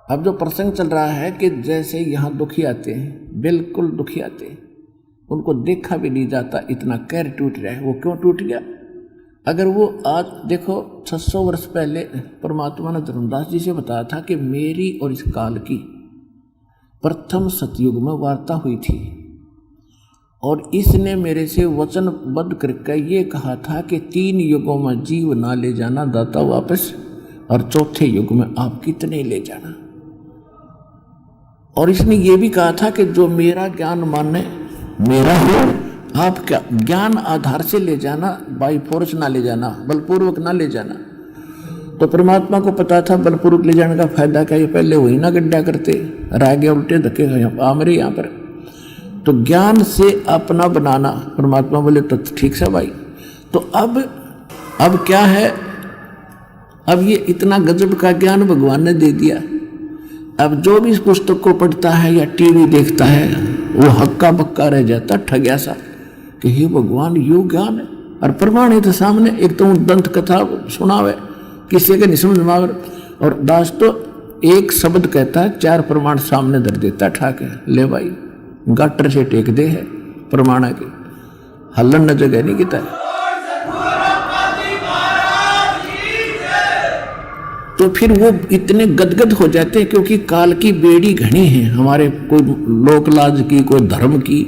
अब जो प्रसंग चल रहा है कि जैसे यहाँ दुखी आते हैं, बिल्कुल दुखी आते हैं, उनको देखा भी नहीं जाता, इतना कैर टूट रहा है। वो क्यों टूट गया? अगर वो आज देखो 600 वर्ष पहले परमात्मा ने धर्मदास जी से बताया था कि मेरी और इस काल की प्रथम सतयुग में वार्ता हुई थी, और इसने मेरे से वचनबद्ध करके ये कहा था कि 3 युगों में जीव ना ले जाना दाता वापस, और चौथे युग में आप कितने ले जाना। और इसने ये भी कहा था कि जो मेरा ज्ञान माने मेरा हो, आप क्या ज्ञान आधार से ले जाना, बाई फोर्स ना ले जाना, बलपूर्वक ना ले जाना। तो परमात्मा को पता था बलपूर्वक ले जाने का फायदा क्या, ये पहले वही ना गड्ढा करते, रह गए उल्टे धक्के आमरे यहाँ पर। तो ज्ञान से अपना बनाना, परमात्मा बोले तो ठीक से भाई। तो अब क्या है, अब ये इतना गजब का ज्ञान भगवान ने दे दिया। अब जो भी इस पुस्तक को पढ़ता है या टीवी देखता है वो हक्का बक्का रह जाता, ठग्या सा, कि हे भगवान यो ज्ञान है। और प्रमाण है तो सामने, एक तो दंत कथा सुनावे, किसी के नहीं समझ में आवे। और दास तो एक शब्द कहता है 4 प्रमाण सामने धर देता ठाके, ले भाई गाटर से टेक दे है प्रमाण के, हल्लन न जगह नहीं किता। तो फिर वो इतने गदगद हो जाते हैं, क्योंकि काल की बेड़ी घनी है हमारे, कोई लोक लाज की, कोई धर्म की,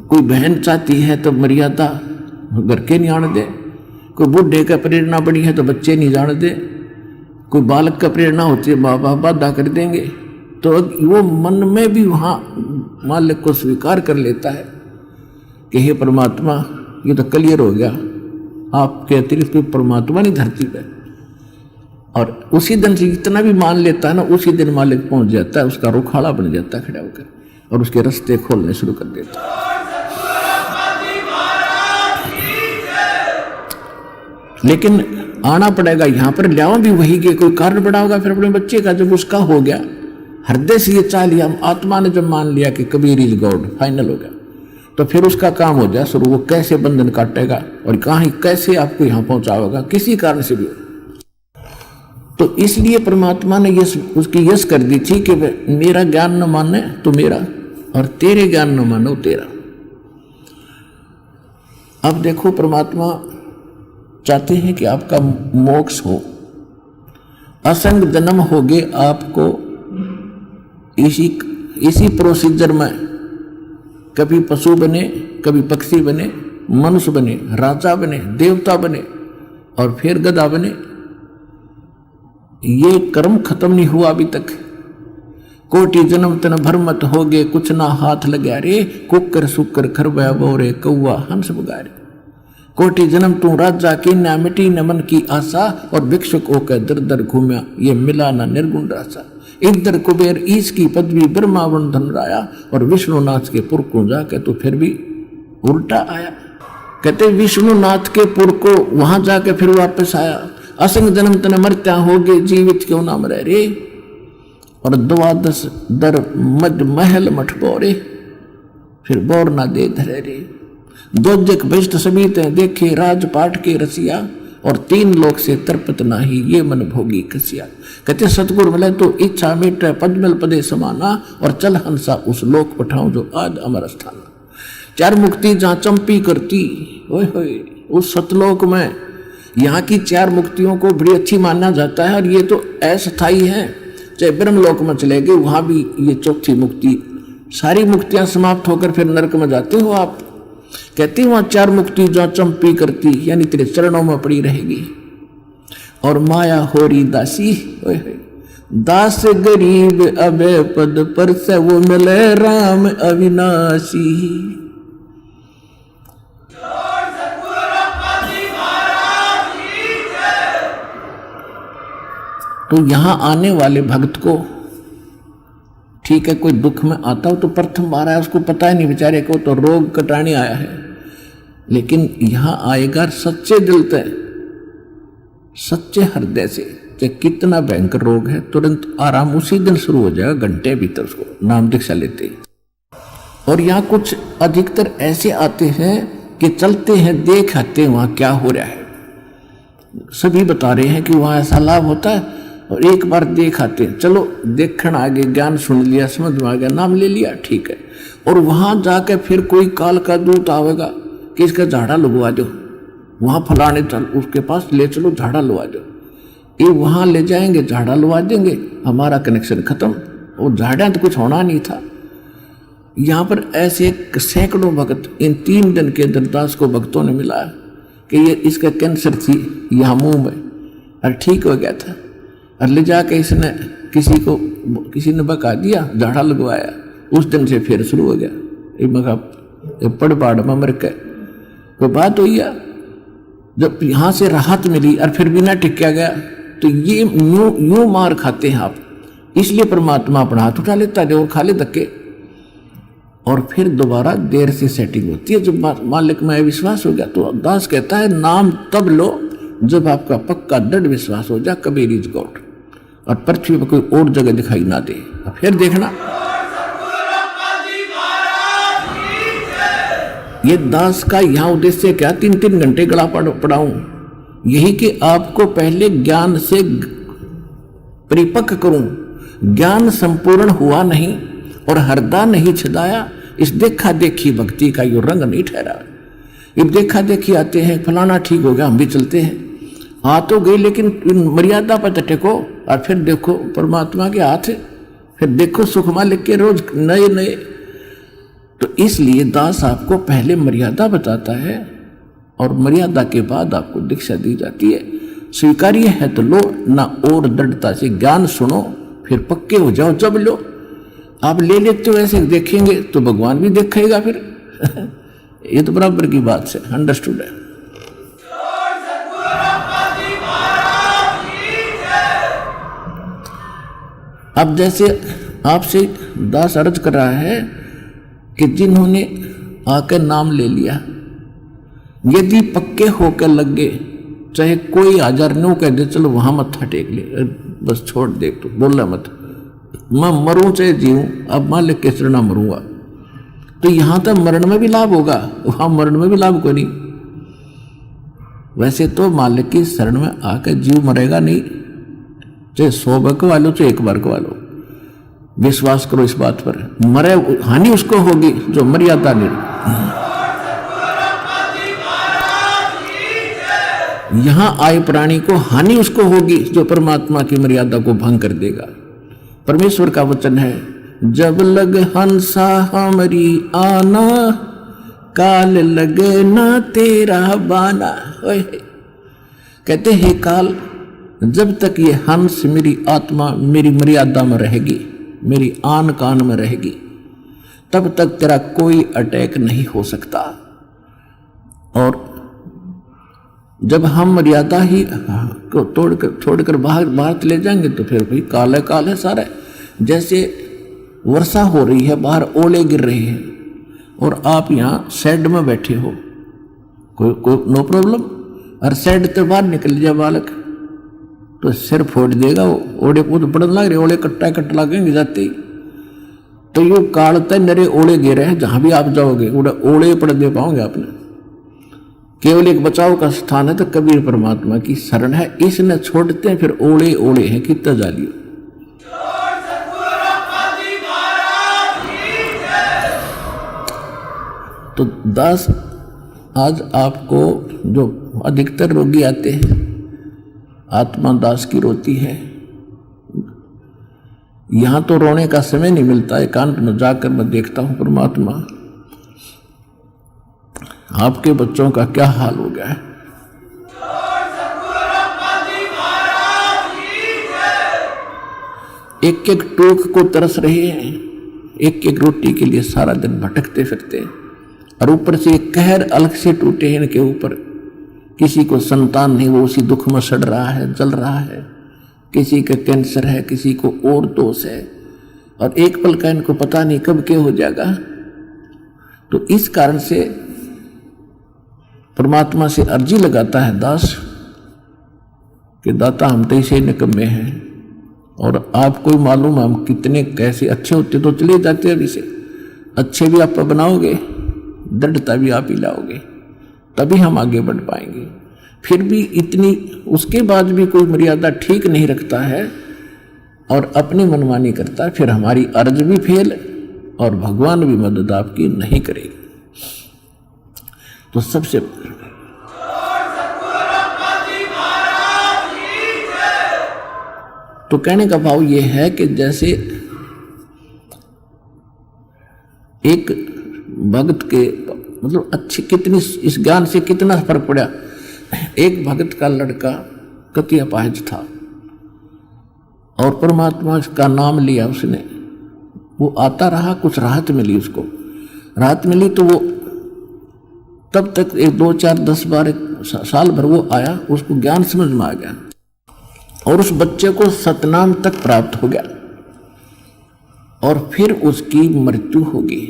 कोई बहन चाहती है तो मर्यादा घर के नहीं आने दे, कोई बूढ़े का प्रेरणा बड़ी है तो बच्चे नहीं जाने दे, कोई बालक का प्रेरणा होती है माँ बाप बाधा कर देंगे। तो वो मन में भी वहाँ मालिक को स्वीकार कर लेता है कि हे परमात्मा ये तो क्लियर हो गया, आपके अतिरिक्त कोई परमात्मा नहीं धरती पर। और उसी दिन से इतना भी मान लेता है ना, उसी दिन मालिक पहुंच जाता है, उसका रुखाड़ा बन जाता है खड़ा होकर, और उसके रास्ते खोलने शुरू कर देता है। लेकिन आना पड़ेगा यहाँ पर, लियाओ भी वही के, कोई कारण बड़ा होगा फिर अपने बच्चे का। जब उसका हो गया हृदय से ये चाह लिया, आत्मा ने जब मान लिया कि कबीर इज गॉड, फाइनल हो गया, तो फिर उसका काम हो जाए शुरू। वो कैसे बंधन काटेगा और कहाँ कैसे आपको यहाँ पहुंचाएगा, किसी कारण से भी। तो इसलिए परमात्मा ने उसकी यश कर दी थी कि मेरा ज्ञान न माने तो मेरा, और तेरे ज्ञान न मानो तेरा। अब देखो परमात्मा चाहते हैं कि आपका मोक्ष हो, असंग जन्म हो गए आपको इसी प्रोसीजर में, कभी पशु बने, कभी पक्षी बने, मनुष्य बने, राजा बने, देवता बने, और फिर गधा बने। ये कर्म खत्म नहीं हुआ अभी तक। कोटि जन्म तन भरमत हो गए, कुछ ना हाथ लगा रे, कुकर सुकर खरबया बोरे, कौआ हंस बगारे। कोटि जन्म तू राजा की ना मिटी न मन की आशा, और भिक्षुक होकर दर दर घूमया, ये मिला ना निर्गुण रासा। इधर कुबेर ईश की पदवी ब्रह्मावन धन राया, और विष्णुनाथ के पुर को जाके तो फिर भी उल्टा आया। कहते विष्णुनाथ के पुर को वहां जाके फिर वापस आया। असंग जन्म तन मरत्या हो गए, जीवित क्यों ना मरे रे, और 12 दर मज महल मठ बोरे, फिर बोर ना दे धरे रे। दोजक बेस्ट सभी ते देखे राजपाट के रसिया, और 3 लोक से तरपत नाही, ये मन भोगी कसिया। कहते सतगुरु मिले तो इच्छा मिटे, पद्मल पदे समाना, और चल हंसा उस लोक पठाऊं जो आज अमर स्थान। 4 मुक्ति जहाँ चंपी करती, ओए होए उस सतलोक में, यहाँ की 4 मुक्तियों को बड़ी अच्छी माना जाता है, और ये तो अस्थायी है। चाहे ब्रह्मलोक में चले गए, वहाँ भी ये चौथी मुक्ति, सारी मुक्तियाँ समाप्त होकर फिर नरक में जाते हो आप। कहती वहाँ 4 मुक्ति जहाँ चंपी करती, यानी तेरे चरणों में पड़ी रहेगी। और माया होरी दासी, दास गरीब अभय पद पर से, वो मिले राम अविनाशी। तो यहाँ आने वाले भक्त को, ठीक है कोई दुख में आता हो तो प्रथम बार आया, उसको पता ही नहीं बेचारे को, तो रोग कटाने आया है। लेकिन यहाँ आएगा सच्चे दिल से, सच्चे हृदय से, चाहे कितना भयंकर रोग है, तुरंत आराम उसी दिन शुरू हो जाएगा, घंटे भीतर उसको नाम दीक्षा लेते ही। और यहाँ कुछ अधिकतर ऐसे आते हैं कि चलते हैं देख आते हैं वहाँ क्या हो रहा है। सभी बता रहे हैं कि वहाँ ऐसा लाभ होता है, और एक बार देख आते हैं, चलो देखण आगे, ज्ञान सुन लिया, समझ में आ गया, नाम ले लिया, ठीक है। और वहां जाके फिर कोई काल का दूत आवेगा कि इसका झाड़ा लगवा दो, वहाँ फलाने चल उसके पास ले चलो, झाड़ा लुआ दो। ये वहाँ ले जाएंगे, झाड़ा लुआ देंगे, हमारा कनेक्शन खत्म। वो झाड़ा तो कुछ होना नहीं था। यहाँ पर ऐसे सैकड़ों भक्त इन 3 दिन के अंदर दास को भक्तों ने मिला कि ये इसका कैंसर थी यहाँ मुंह में, और ठीक हो गया था। और ले जाके इसने किसी ने बका दिया, झाड़ा लगवाया, उस दिन से फिर शुरू हो गया। ये पड़ पाड़ में मर के कोई बात हुई है। जब यहाँ से राहत मिली और फिर भी ना टिका गया तो ये यूं मार खाते हैं आप। इसलिए परमात्मा अपना हाथ उठा लेता है और खा ले धक्के, और फिर दोबारा देर से सेटिंग होती है। जब मालिक में विश्वास हो गया तो दास कहता है नाम तब लो जब आपका पक्का दृढ़ विश्वास हो जाए कबीर इज गॉड, और पृथ्वी पर कोई और जगह दिखाई ना दे। फिर देखना ये दास का यहाँ उद्देश्य क्या, 3-3 घंटे गला पढ़ाऊं, यही कि आपको पहले ज्ञान से परिपक्व करूं। ज्ञान संपूर्ण हुआ नहीं और हरदा नहीं छदाया, इस देखा देखी भक्ति का यो रंग नहीं ठहरा। ये देखा देखी आते हैं, फलाना ठीक हो गया हम भी चलते हैं, आ तो गए लेकिन मर्यादा पर टेको, और फिर देखो परमात्मा के हाथ, फिर देखो सुखमा लिख के रोज नए नए। तो इसलिए दास आपको पहले मर्यादा बताता है और मर्यादा के बाद आपको दीक्षा दी जाती है। स्वीकार्य है तो लो, ना और दृढ़ता से ज्ञान सुनो, फिर पक्के हो जाओ जब लो। आप ले लेते हो ऐसे देखेंगे तो भगवान भी देखेगा फिर ये तो बराबर की बात से अंडरस्टूड है। अब जैसे आपसे दास अर्ज कर रहा है कि जिन्होंने आकर नाम ले लिया, यदि पक्के होकर लग गए, चाहे कोई 1000 नो कह दे चलो वहां मत्था टेक ले, बस छोड़ दे, तो बोला मत, मैं मरूं चाहे जीऊं, अब मालिक के चरणा मरूंगा, तो यहां तक मरण में भी लाभ होगा, वहां मरण में भी लाभ कोई नहीं। वैसे तो मालिक की शरण में आकर जीव मरेगा नहीं, चाहे 100 बार कवा लो चाहे 1 बार कवा लो, विश्वास करो इस बात पर। मरे हानि उसको होगी जो मर्यादा नहीं। यहां आए प्राणी को हानि उसको होगी जो परमात्मा की मर्यादा को भंग कर देगा। परमेश्वर का वचन है, जब लग हंसा हमारी आना, काल लगे ना तेरा बाना। कहते हैं काल, जब तक ये हंस मेरी आत्मा मेरी मर्यादा में रहेगी, मेरी आन कान में रहेगी, तब तक तेरा कोई अटैक नहीं हो सकता। और जब हम मर्यादा ही को छोड़कर बाहर चले जाएंगे तो फिर भाई काल है सारा। जैसे वर्षा हो रही है, बाहर ओले गिर रहे हैं और आप यहाँ शेड में बैठे हो, कोई नो प्रॉब्लम, और शेड से बाहर निकल जाए बालक तो सिर फोड़ देगा। वो ओले को तो पड़न लग रहे, ओले कट्टा लगेंगे जाते ही, तो यो कालते नरे ओले गिरे हैं, जहां भी आप जाओगे ओले पड़ दे पाओगे आपने। केवल एक बचाव का स्थान है तो कबीर परमात्मा की शरण है, इसने छोड़ते हैं फिर ओले हैं कितना जालियो। तो दास आज आपको जो अधिकतर रोगी आते हैं, आत्मा दास की रोती है, यहां तो रोने का समय नहीं मिलता, एकांत में जाकर मैं देखता हूं परमात्मा आपके बच्चों का क्या हाल हो गया है। एक एक टोक को तरस रहे हैं, एक एक रोटी के लिए सारा दिन भटकते फिरते, और ऊपर से एक कहर अलग से टूटे हैं इनके ऊपर। किसी को संतान नहीं, वो उसी दुख में सड़ रहा है, जल रहा है, किसी का कैंसर है, किसी को और दोष है, और एक पल का इनको पता नहीं कब क्या हो जाएगा। तो इस कारण से परमात्मा से अर्जी लगाता है दास कि दाता हम तो इसे निकम्मे हैं, और आपको मालूम हम कितने कैसे अच्छे होते तो चले जाते, अभी से अच्छे भी आप बनाओगे, दृढ़ता भी आप ही लाओगे, तभी हम आगे बढ़ पाएंगे। फिर भी इतनी उसके बाद भी कोई मर्यादा ठीक नहीं रखता है और अपनी मनमानी करता है, फिर हमारी अर्ज भी फेल और भगवान भी मदद आपकी नहीं करेगी। तो सबसे तो कहने का भाव ये है कि जैसे एक भक्त के मतलब अच्छी कितनी इस ज्ञान से कितना फर्क पड़ा। एक भक्त का लड़का कति अपाहिज था और परमात्मा का नाम लिया उसने, वो आता रहा, कुछ राहत मिली उसको। राहत मिली तो वो तब तक 1 2 4 10 12 साल भर वो आया, उसको ज्ञान समझ में आ गया और उस बच्चे को सतनाम तक प्राप्त हो गया और फिर उसकी मृत्यु होगी।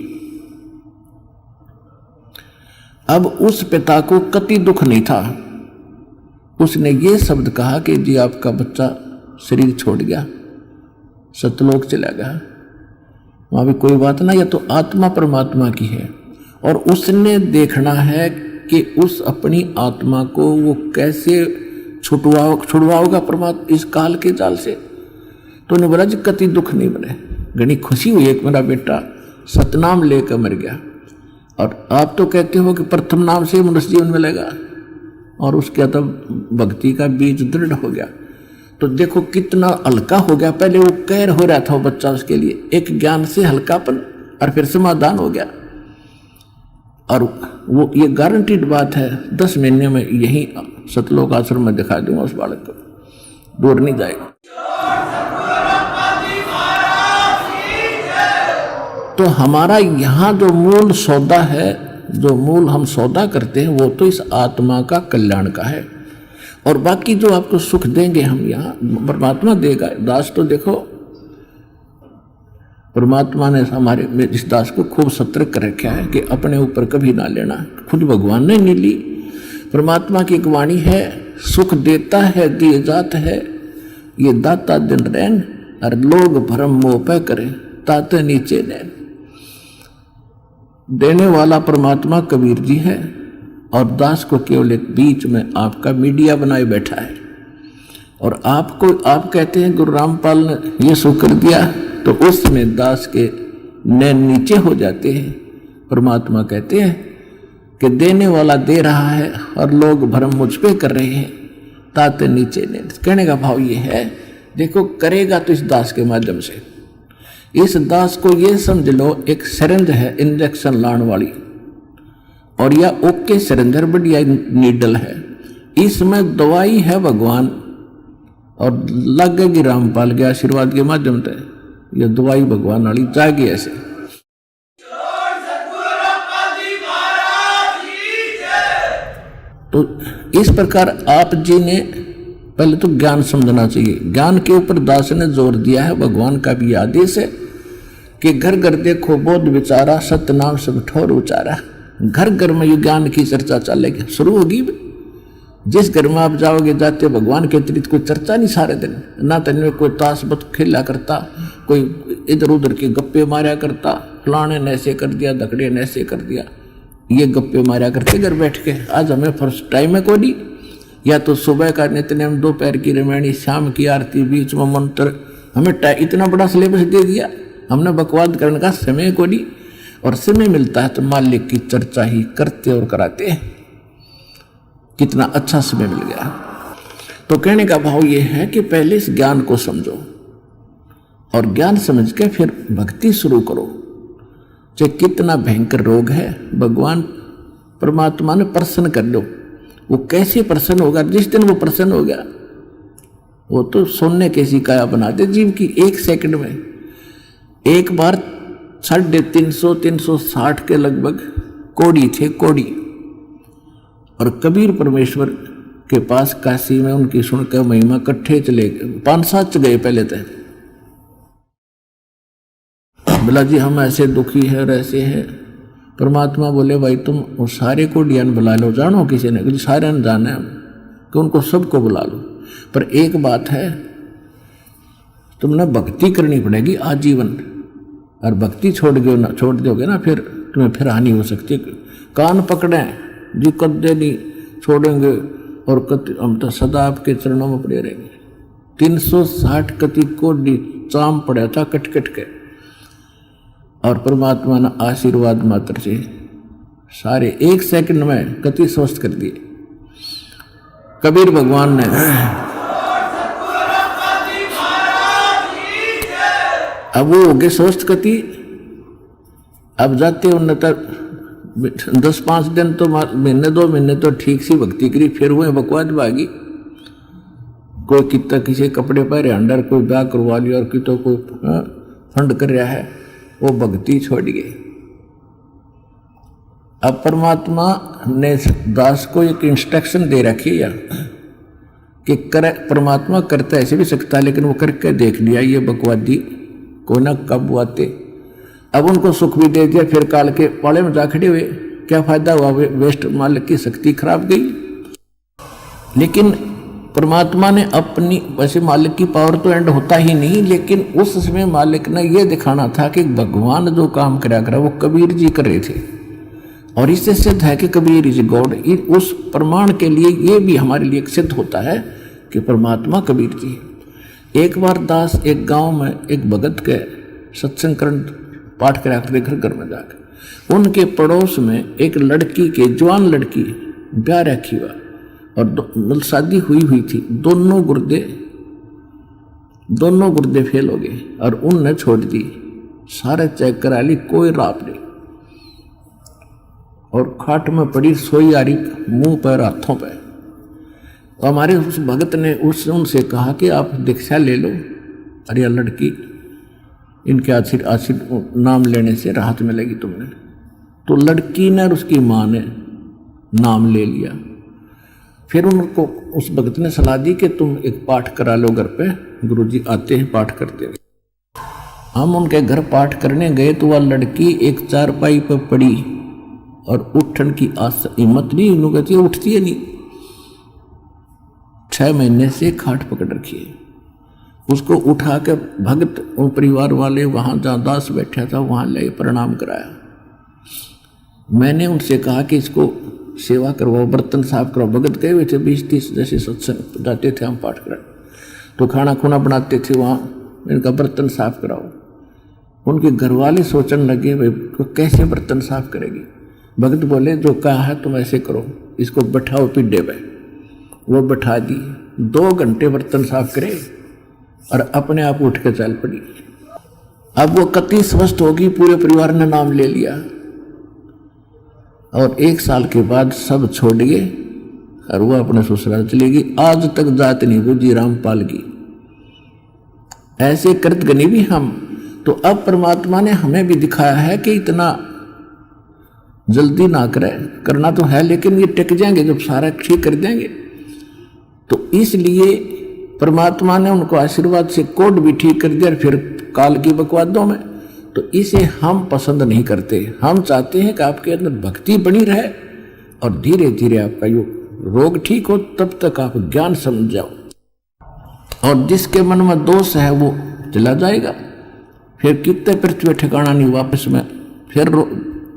अब उस पिता को कति दुख नहीं था। उसने ये शब्द कहा कि जी आपका बच्चा शरीर छोड़ गया, सतलोक चला गया, वहां भी कोई बात ना, या तो आत्मा परमात्मा की है और उसने देखना है कि उस अपनी आत्मा को वो कैसे छुड़वाओगा परमात्मा इस काल के जाल से। तो उन्हें बोला जी कति दुख नहीं बने, घनी खुशी हुई एक मेरा बेटा सतनाम लेकर मर गया। और आप तो कहते हो कि प्रथम नाम से मनुष्य जीवन मिलेगा और उसके तब भक्ति का बीज दृढ़ हो गया। तो देखो कितना हल्का हो गया। पहले वो कहर हो रहा था वो बच्चा, उसके लिए एक ज्ञान से हल्कापन और फिर समाधान हो गया। और वो ये गारंटीड बात है 10 महीने में यही सतलोक आश्रम में दिखा दूंगा उस बालक को, दूर नहीं जाएगा। तो हमारा यहाँ जो मूल सौदा है, जो मूल हम सौदा करते हैं, वो तो इस आत्मा का कल्याण का है और बाकी जो आपको सुख देंगे हम यहाँ परमात्मा देगा। दास तो देखो परमात्मा ने हमारे इस दास को खूब सतर्क कर रखा है कि अपने ऊपर कभी ना लेना। खुद भगवान ने नहीं ली, परमात्मा की एक वाणी है, सुख देता है दिए जात है, ये दाता दिन रैन और लोग भरम मोह पे करे ताते नीचे नैन। देने वाला परमात्मा कबीर जी है और दास को केवल एक बीच में आपका मीडिया बनाए बैठा है। और आपको आप कहते हैं गुरु रामपाल ने ये सो कर दिया, तो उसमें दास के नैन नीचे हो जाते हैं। परमात्मा कहते हैं कि देने वाला दे रहा है और लोग भरम मुझ पे कर रहे हैं ताते नीचे नैन। कहने का भाव ये है, देखो करेगा तो इस दास के माध्यम से। इस दास को ये समझ लो एक सिरिंज है इंजेक्शन लाने वाली, और यह ओके सिरिंजर बढ़िया नीडल है, इसमें दवाई है भगवान और लगेगी रामपाल के आशीर्वाद के माध्यम से। यह दवाई भगवान वाली जाएगी ऐसे। तो इस प्रकार आप जी ने पहले तो ज्ञान समझना चाहिए। ज्ञान के ऊपर दास ने जोर दिया है, भगवान का भी आदेश है कि घर घर देखो बोध विचारा सत्य नाम सब ठोर उचारा। घर घर में ये ज्ञान की चर्चा चलेगी, शुरू होगी। जिस घर में आप जाओगे जाते भगवान के अतिरिक्त कोई चर्चा नहीं सारे दिन, ना तो इनमें कोई ताश बत खेला करता, कोई इधर उधर के गप्पे मारा करता, फलाने ने ऐसे कर दिया, धकड़े ने ऐसे कर दिया, ये गप्पे मारा करते घर बैठ के। आज हमें फर्स्ट टाइम है कोई, या तो सुबह का नित्यनेम, दोपहर की रामायणी, शाम की आरती, बीच में मंत्र, हमें इतना बड़ा सिलेबस दे दिया। हमने बकवाद करने का समय को नहीं, और समय मिलता है तो मालिक की चर्चा ही करते और कराते हैं। कितना अच्छा समय मिल गया। तो कहने का भाव ये है कि पहले इस ज्ञान को समझो और ज्ञान समझ के फिर भक्ति शुरू करो। चाहे कितना भयंकर रोग है, भगवान परमात्मा ने प्रसन्न कर लो। वो कैसे प्रसन्न होगा? जिस दिन वो प्रसन्न हो गया, वो तो सोने कैसी काया बना दे जीव की 1 सेकंड में। एक बार 350-360 के लगभग कोड़ी थे, कोड़ी, और कबीर परमेश्वर के पास काशी में उनकी सुनकर महिमा इकट्ठे चले गए। 5-7 गए पहले थे। बोला जी हम ऐसे दुखी है और ऐसे हैं। परमात्मा बोले भाई तुम वो सारे को डियान बुला लो, जानो किसी ने, सारे ने जाना है कि उनको सबको बुला लो, पर एक बात है तुमने भक्ति करनी पड़ेगी आजीवन, और भक्ति छोड़ दोगे ना फिर तुम्हें फिर हानि हो सकती है। कान पकड़े जी कदे नहीं छोड़ेंगे और हम तो सदा आपके चरणों में पड़े रहेंगे। 360 कति को चाम पड़ा था कट कट के, और परमात्मा ने आशीर्वाद मात्र से सारे 1 सेकंड में कति स्वस्थ कर दिए। कबीर भगवान ने अब वो हो गए स्वस्थ कति। अब जाते उन तक 10-5 दिन तो महीने 2 महीने तो ठीक सी भक्ति करी, फिर हुए बकवाद भागी। कोई कितना किसी कपड़े पहरे अंडर, कोई ब्याह करवा लिया और कि तो कोई फंड कर रहा है, वो भक्ति छोड़ गई। अब परमात्मा ने दास को एक इंस्ट्रक्शन दे रखी है कि कर, परमात्मा करता ऐसे भी सकता है, लेकिन वो करके देख लिया ये बकवादी को ना कब आते। अब उनको सुख भी दे दिया, फिर काल के पाले में जा खड़े हुए, क्या फायदा हुआ, वेस्ट, मालिक की शक्ति खराब गई। लेकिन परमात्मा ने अपनी, वैसे मालिक की पावर तो एंड होता ही नहीं, लेकिन उस समय मालिक ने यह दिखाना था कि भगवान जो काम करा करा वो कबीर जी कर रहे थे, और इससे सिद्ध है कि कबीर इज गॉड। उस प्रमाण के लिए ये भी हमारे लिए सिद्ध होता है कि परमात्मा कबीर जी। एक बार दास एक गांव में एक भगत के सत्संग करण पाठ करा कर घर में जाकर, उनके पड़ोस में एक लड़की के, जवान लड़की, ब्याह रखी हुआ और शादी हुई थी। दोनों गुर्दे फेल हो गए और उनने छोड़ दी। सारे चेक करा ली, कोई राप नहीं, और खाट में पड़ी सोई आ रही, मुंह पर हाथों पर। तो हमारे उस भगत ने उनसे कहा कि आप दीक्षा ले लो, अरे लड़की इनके आशीर्वाद नाम लेने से राहत मिलेगी तुमने। तो लड़की ने और उसकी माँ ने नाम ले लिया। फिर उनको उस भगत ने सलाह दी कि तुम एक पाठ करा लो घर पे, गुरुजी आते हैं पाठ करते हैं। हम उनके घर पाठ करने गए तो वह लड़की एक चारपाई पर पड़ी और उठन की हिम्मत नहीं, उन्होंने कहती है उठती है नहीं। 6 महीने से खाट पकड़ रखी है। उसको उठा के भगत और परिवार वाले वहां जहाँ दास बैठा था वहां ले प्रणाम कराया। मैंने उनसे कहा कि इसको सेवा करवाओ, बर्तन साफ कराओ। भगत गए हुए थे 20-30 जैसे सत्संग जाते थे हम पाठ कर, तो खाना खुना बनाते थे वहाँ, इनका बर्तन साफ कराओ। उनके घर वाले सोचने लगे भाई कैसे बर्तन साफ करेगी। भगत बोले जो कहा है तुम ऐसे करो, इसको बैठाओ पिड्डे पे। वो बैठा दी, 2 घंटे बर्तन साफ करे और अपने आप उठ के चल पड़ी। अब वो कति स्वस्थ होगी, पूरे परिवार ने नाम ले लिया और 1 साल के बाद सब छोड़ गए और वो अपने ससुराल चलेगी। आज तक जात नहीं बुझी रामपाल की। ऐसे कृत गनी भी हम। तो अब परमात्मा ने हमें भी दिखाया है कि इतना जल्दी ना करें, करना तो है लेकिन ये टिक जाएंगे जब सारा ठीक कर देंगे। तो इसलिए परमात्मा ने उनको आशीर्वाद से कोड भी ठीक कर दिया, फिर काल की बकवादों में। तो इसे हम पसंद नहीं करते। हम चाहते हैं कि आपके अंदर भक्ति बनी रहे और धीरे धीरे आपका यो रोग ठीक हो, तब तक आप ज्ञान समझ जाओ। और जिसके मन में दोष है वो चला जाएगा, फिर कितने पृथ्वी ठिकाना नहीं, वापस में फिर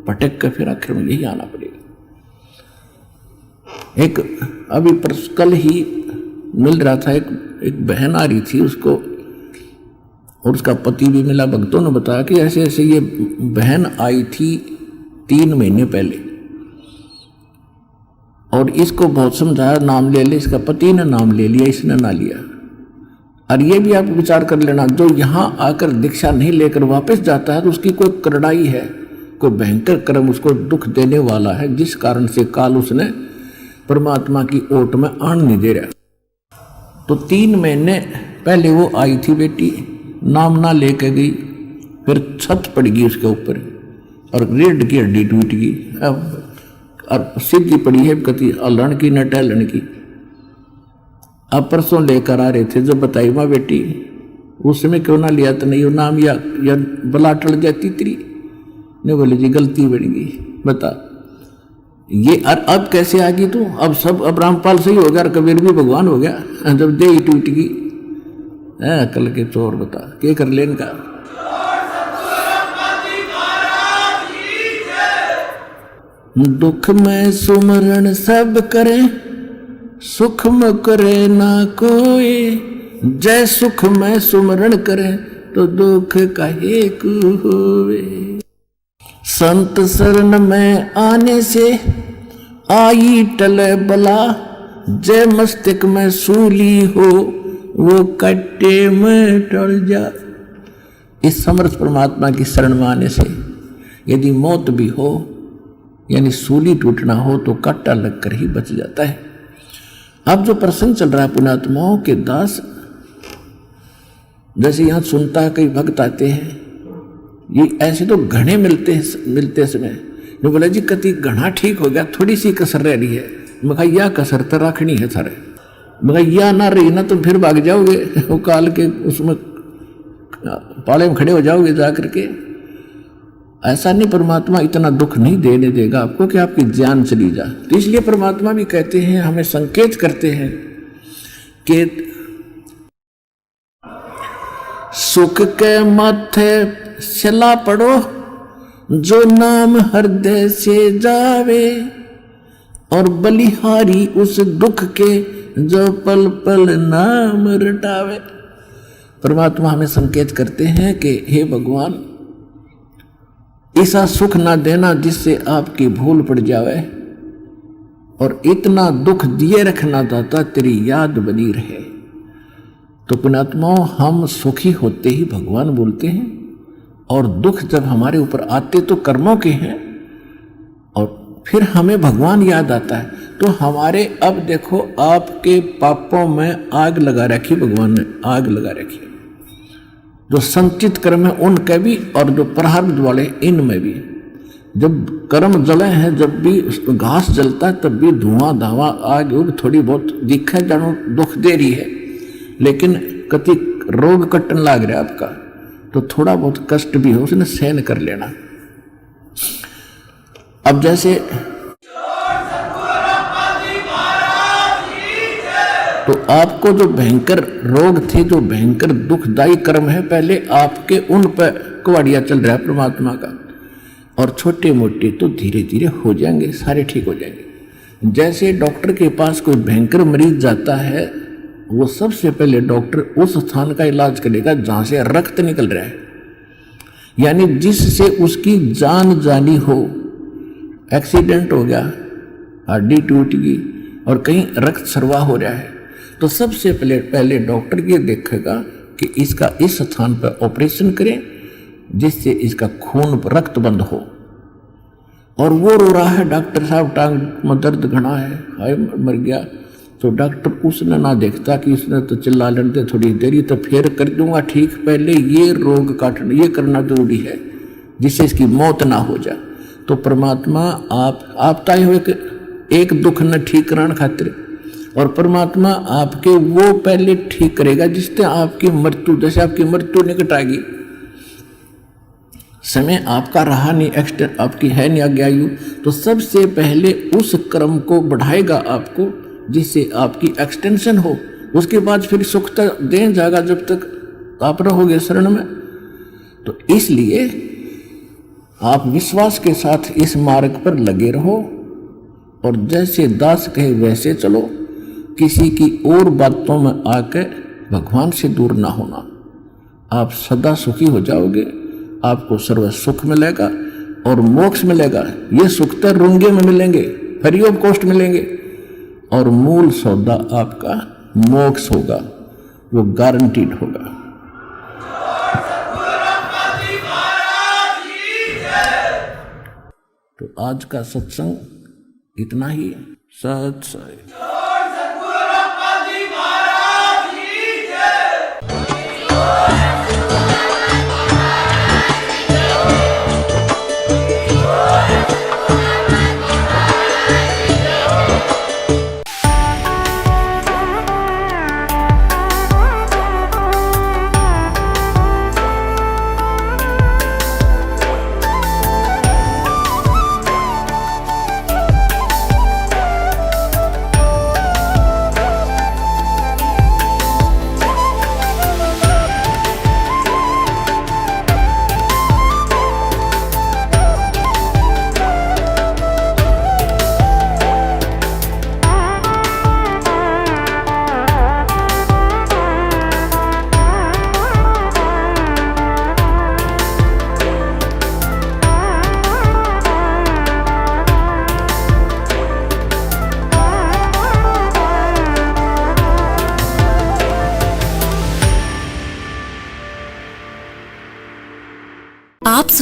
भटक कर फिर आखिर में यही आना पड़ेगा। एक अभी कल ही मिल रहा था, एक बहन आ रही थी, उसको और उसका पति भी मिला। भक्तों ने बताया कि ऐसे ऐसे ये बहन आई थी 3 महीने पहले और इसको बहुत समझाया नाम ले ले, इसका पति ने नाम ले लिया, इसने ना लिया। और ये भी आप विचार कर लेना, जो यहाँ आकर दीक्षा नहीं लेकर वापस जाता है तो उसकी कोई करड़ाई है, कोई भयंकर कर्म उसको दुख देने वाला है, जिस कारण से काल उसने परमात्मा की ओट में आन नहीं दे रहा। तो 3 महीने पहले वो आई थी बेटी, नाम ना लेके गई, फिर छत पड़ गई उसके ऊपर और रीढ़ की हड्डी टूट गई। अब सीधी पड़ी है कति अलण की न टहलन की। अब परसों लेकर आ रहे थे, जब बताई माँ बेटी उस समय क्यों ना लिया, तो नहीं वो नाम या बला टल जाती तेरी ने। बोले जी गलती बन गई, बता ये अब कैसे आ गई तू। अब सब, अब रामपाल सही हो गया और कबीर भी भगवान हो गया, जब दे ही टूट गई। कल के चोर बता क्या कर लेन का। दुख में सुमरण सब करे, सुख में करे ना कोई। जय सुख में सुमरण करे तो दुख काहे को होवे। संत शरण में आने से आई टले बला। जय मस्तक में सूली हो वो कट्टे में टल जा। इस समर्थ परमात्मा की शरण में आने से यदि मौत भी हो यानी सूली टूटना हो तो कांटा लगकर ही बच जाता है। अब जो प्रसंग चल रहा है पुण्यात्माओं के दास, जैसे यहां सुनता है कई भक्त आते हैं, ये ऐसे तो घने मिलते समय जो बोला जी कति घना ठीक हो गया, थोड़ी सी कसर रह रही है। मैं कहा यह कसर तो रखनी है सारे, मैं कहा यह ना रही ना तुम फिर भाग जाओगे वो काल के उसमें पाले में खड़े हो जाओगे जा करके। ऐसा नहीं, परमात्मा इतना दुख नहीं देने देगा आपको कि आपकी जान चली जाए। तो इसलिए परमात्मा भी कहते हैं, हमें संकेत करते हैं कि सुख के माथे सला पड़ो जो नाम हृदय से जावे, और बलिहारी उस दुख के जो पल पल नाम रटावे। परमात्मा हमें संकेत करते हैं कि हे भगवान, ऐसा सुख ना देना जिससे आपकी भूल पड़ जावे, और इतना दुख दिए रखना दाता तेरी याद बनी रहे। तो पुण्यात्माओं, हम सुखी होते ही भगवान बोलते हैं, और दुख जब हमारे ऊपर आते तो कर्मों के हैं, और फिर हमें भगवान याद आता है। तो हमारे अब देखो आपके पापों में आग लगा रखी, भगवान ने आग लगा रखी, जो संचित कर्म है उनके भी और जो प्रारब्ध वाले इनमें भी। जब कर्म जले हैं, जब भी घास जलता है तब भी धुआं धावा आग उग थोड़ी बहुत दिखे जानो दुख दे रही है, लेकिन कति रोग कटन लाग रहा है आपका तो थोड़ा बहुत कष्ट भी हो उसने सहन कर लेना। अब जैसे तो आपको जो भयंकर रोग थे, जो भयंकर दुखदायी कर्म है, पहले आपके उन पर कुवाड़िया चल रहा है परमात्मा का, और छोटे मोटे तो धीरे धीरे हो जाएंगे, सारे ठीक हो जाएंगे। जैसे डॉक्टर के पास कोई भयंकर मरीज जाता है, वो सबसे पहले डॉक्टर उस स्थान का इलाज करेगा जहां से रक्त निकल रहा है, यानी जिससे उसकी जान जानी हो। एक्सीडेंट हो गया, हड्डी टूट गई और कहीं रक्त स्राव हो रहा है, तो सबसे पहले डॉक्टर ये देखेगा कि इसका इस स्थान पर ऑपरेशन करें जिससे इसका खून रक्त बंद हो। और वो रो रहा है, डॉक्टर साहब टांग में दर्द घना है, हाय मर गया, तो डॉक्टर उसने ना देखता कि उसने तो चिल्ला लेते थोड़ी देरी तो फिर कर दूंगा ठीक, पहले ये रोग काटना ये करना जरूरी है जिससे इसकी मौत ना हो जाए। तो परमात्मा आप ताए हुए एक दुख न ठीक कराने खातिर, और परमात्मा आपके वो पहले ठीक करेगा जिससे आपकी मृत्यु, जैसे आपकी मृत्यु निकट आएगी, समय आपका रहा नहीं, एक्सटेंड आपकी है नहीं आगे आयु, तो सबसे पहले उस कर्म को बढ़ाएगा आपको जिससे आपकी एक्सटेंशन हो। उसके बाद फिर सुख तक दे जाएगा जब तक आप रहोगे शरण में। तो इसलिए आप विश्वास के साथ इस मार्ग पर लगे रहो, और जैसे दास कहे वैसे चलो, किसी की और बातों में आकर भगवान से दूर ना होना। आप सदा सुखी हो जाओगे, आपको सर्व सुख मिलेगा और मोक्ष मिलेगा। ये सुख तो रुंगे में मिलेंगे, फ्री ऑफ कॉस्ट मिलेंगे, और मूल सौदा आपका मोक्ष होगा, वो गारंटीड होगा। तो आज का सत्संग इतना ही। सत साई।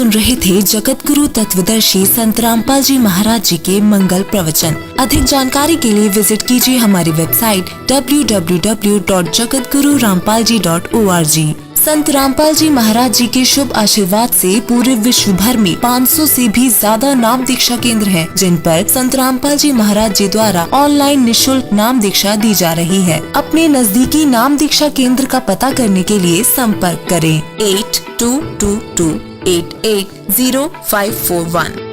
सुन रहे थे जगत गुरु तत्वदर्शी संत रामपाल जी महाराज जी के मंगल प्रवचन। अधिक जानकारी के लिए विजिट कीजिए हमारी वेबसाइट www.jagatgururampalji.org। संत रामपाल जी महाराज जी के शुभ आशीर्वाद से पूरे विश्व भर में 500 से भी ज्यादा नाम दीक्षा केंद्र हैं, जिन पर संत रामपाल जी महाराज जी द्वारा ऑनलाइन निशुल्क नाम दीक्षा दी जा रही है। अपने नजदीकी नाम दीक्षा केंद्र का पता करने के लिए संपर्क करें 8222880541।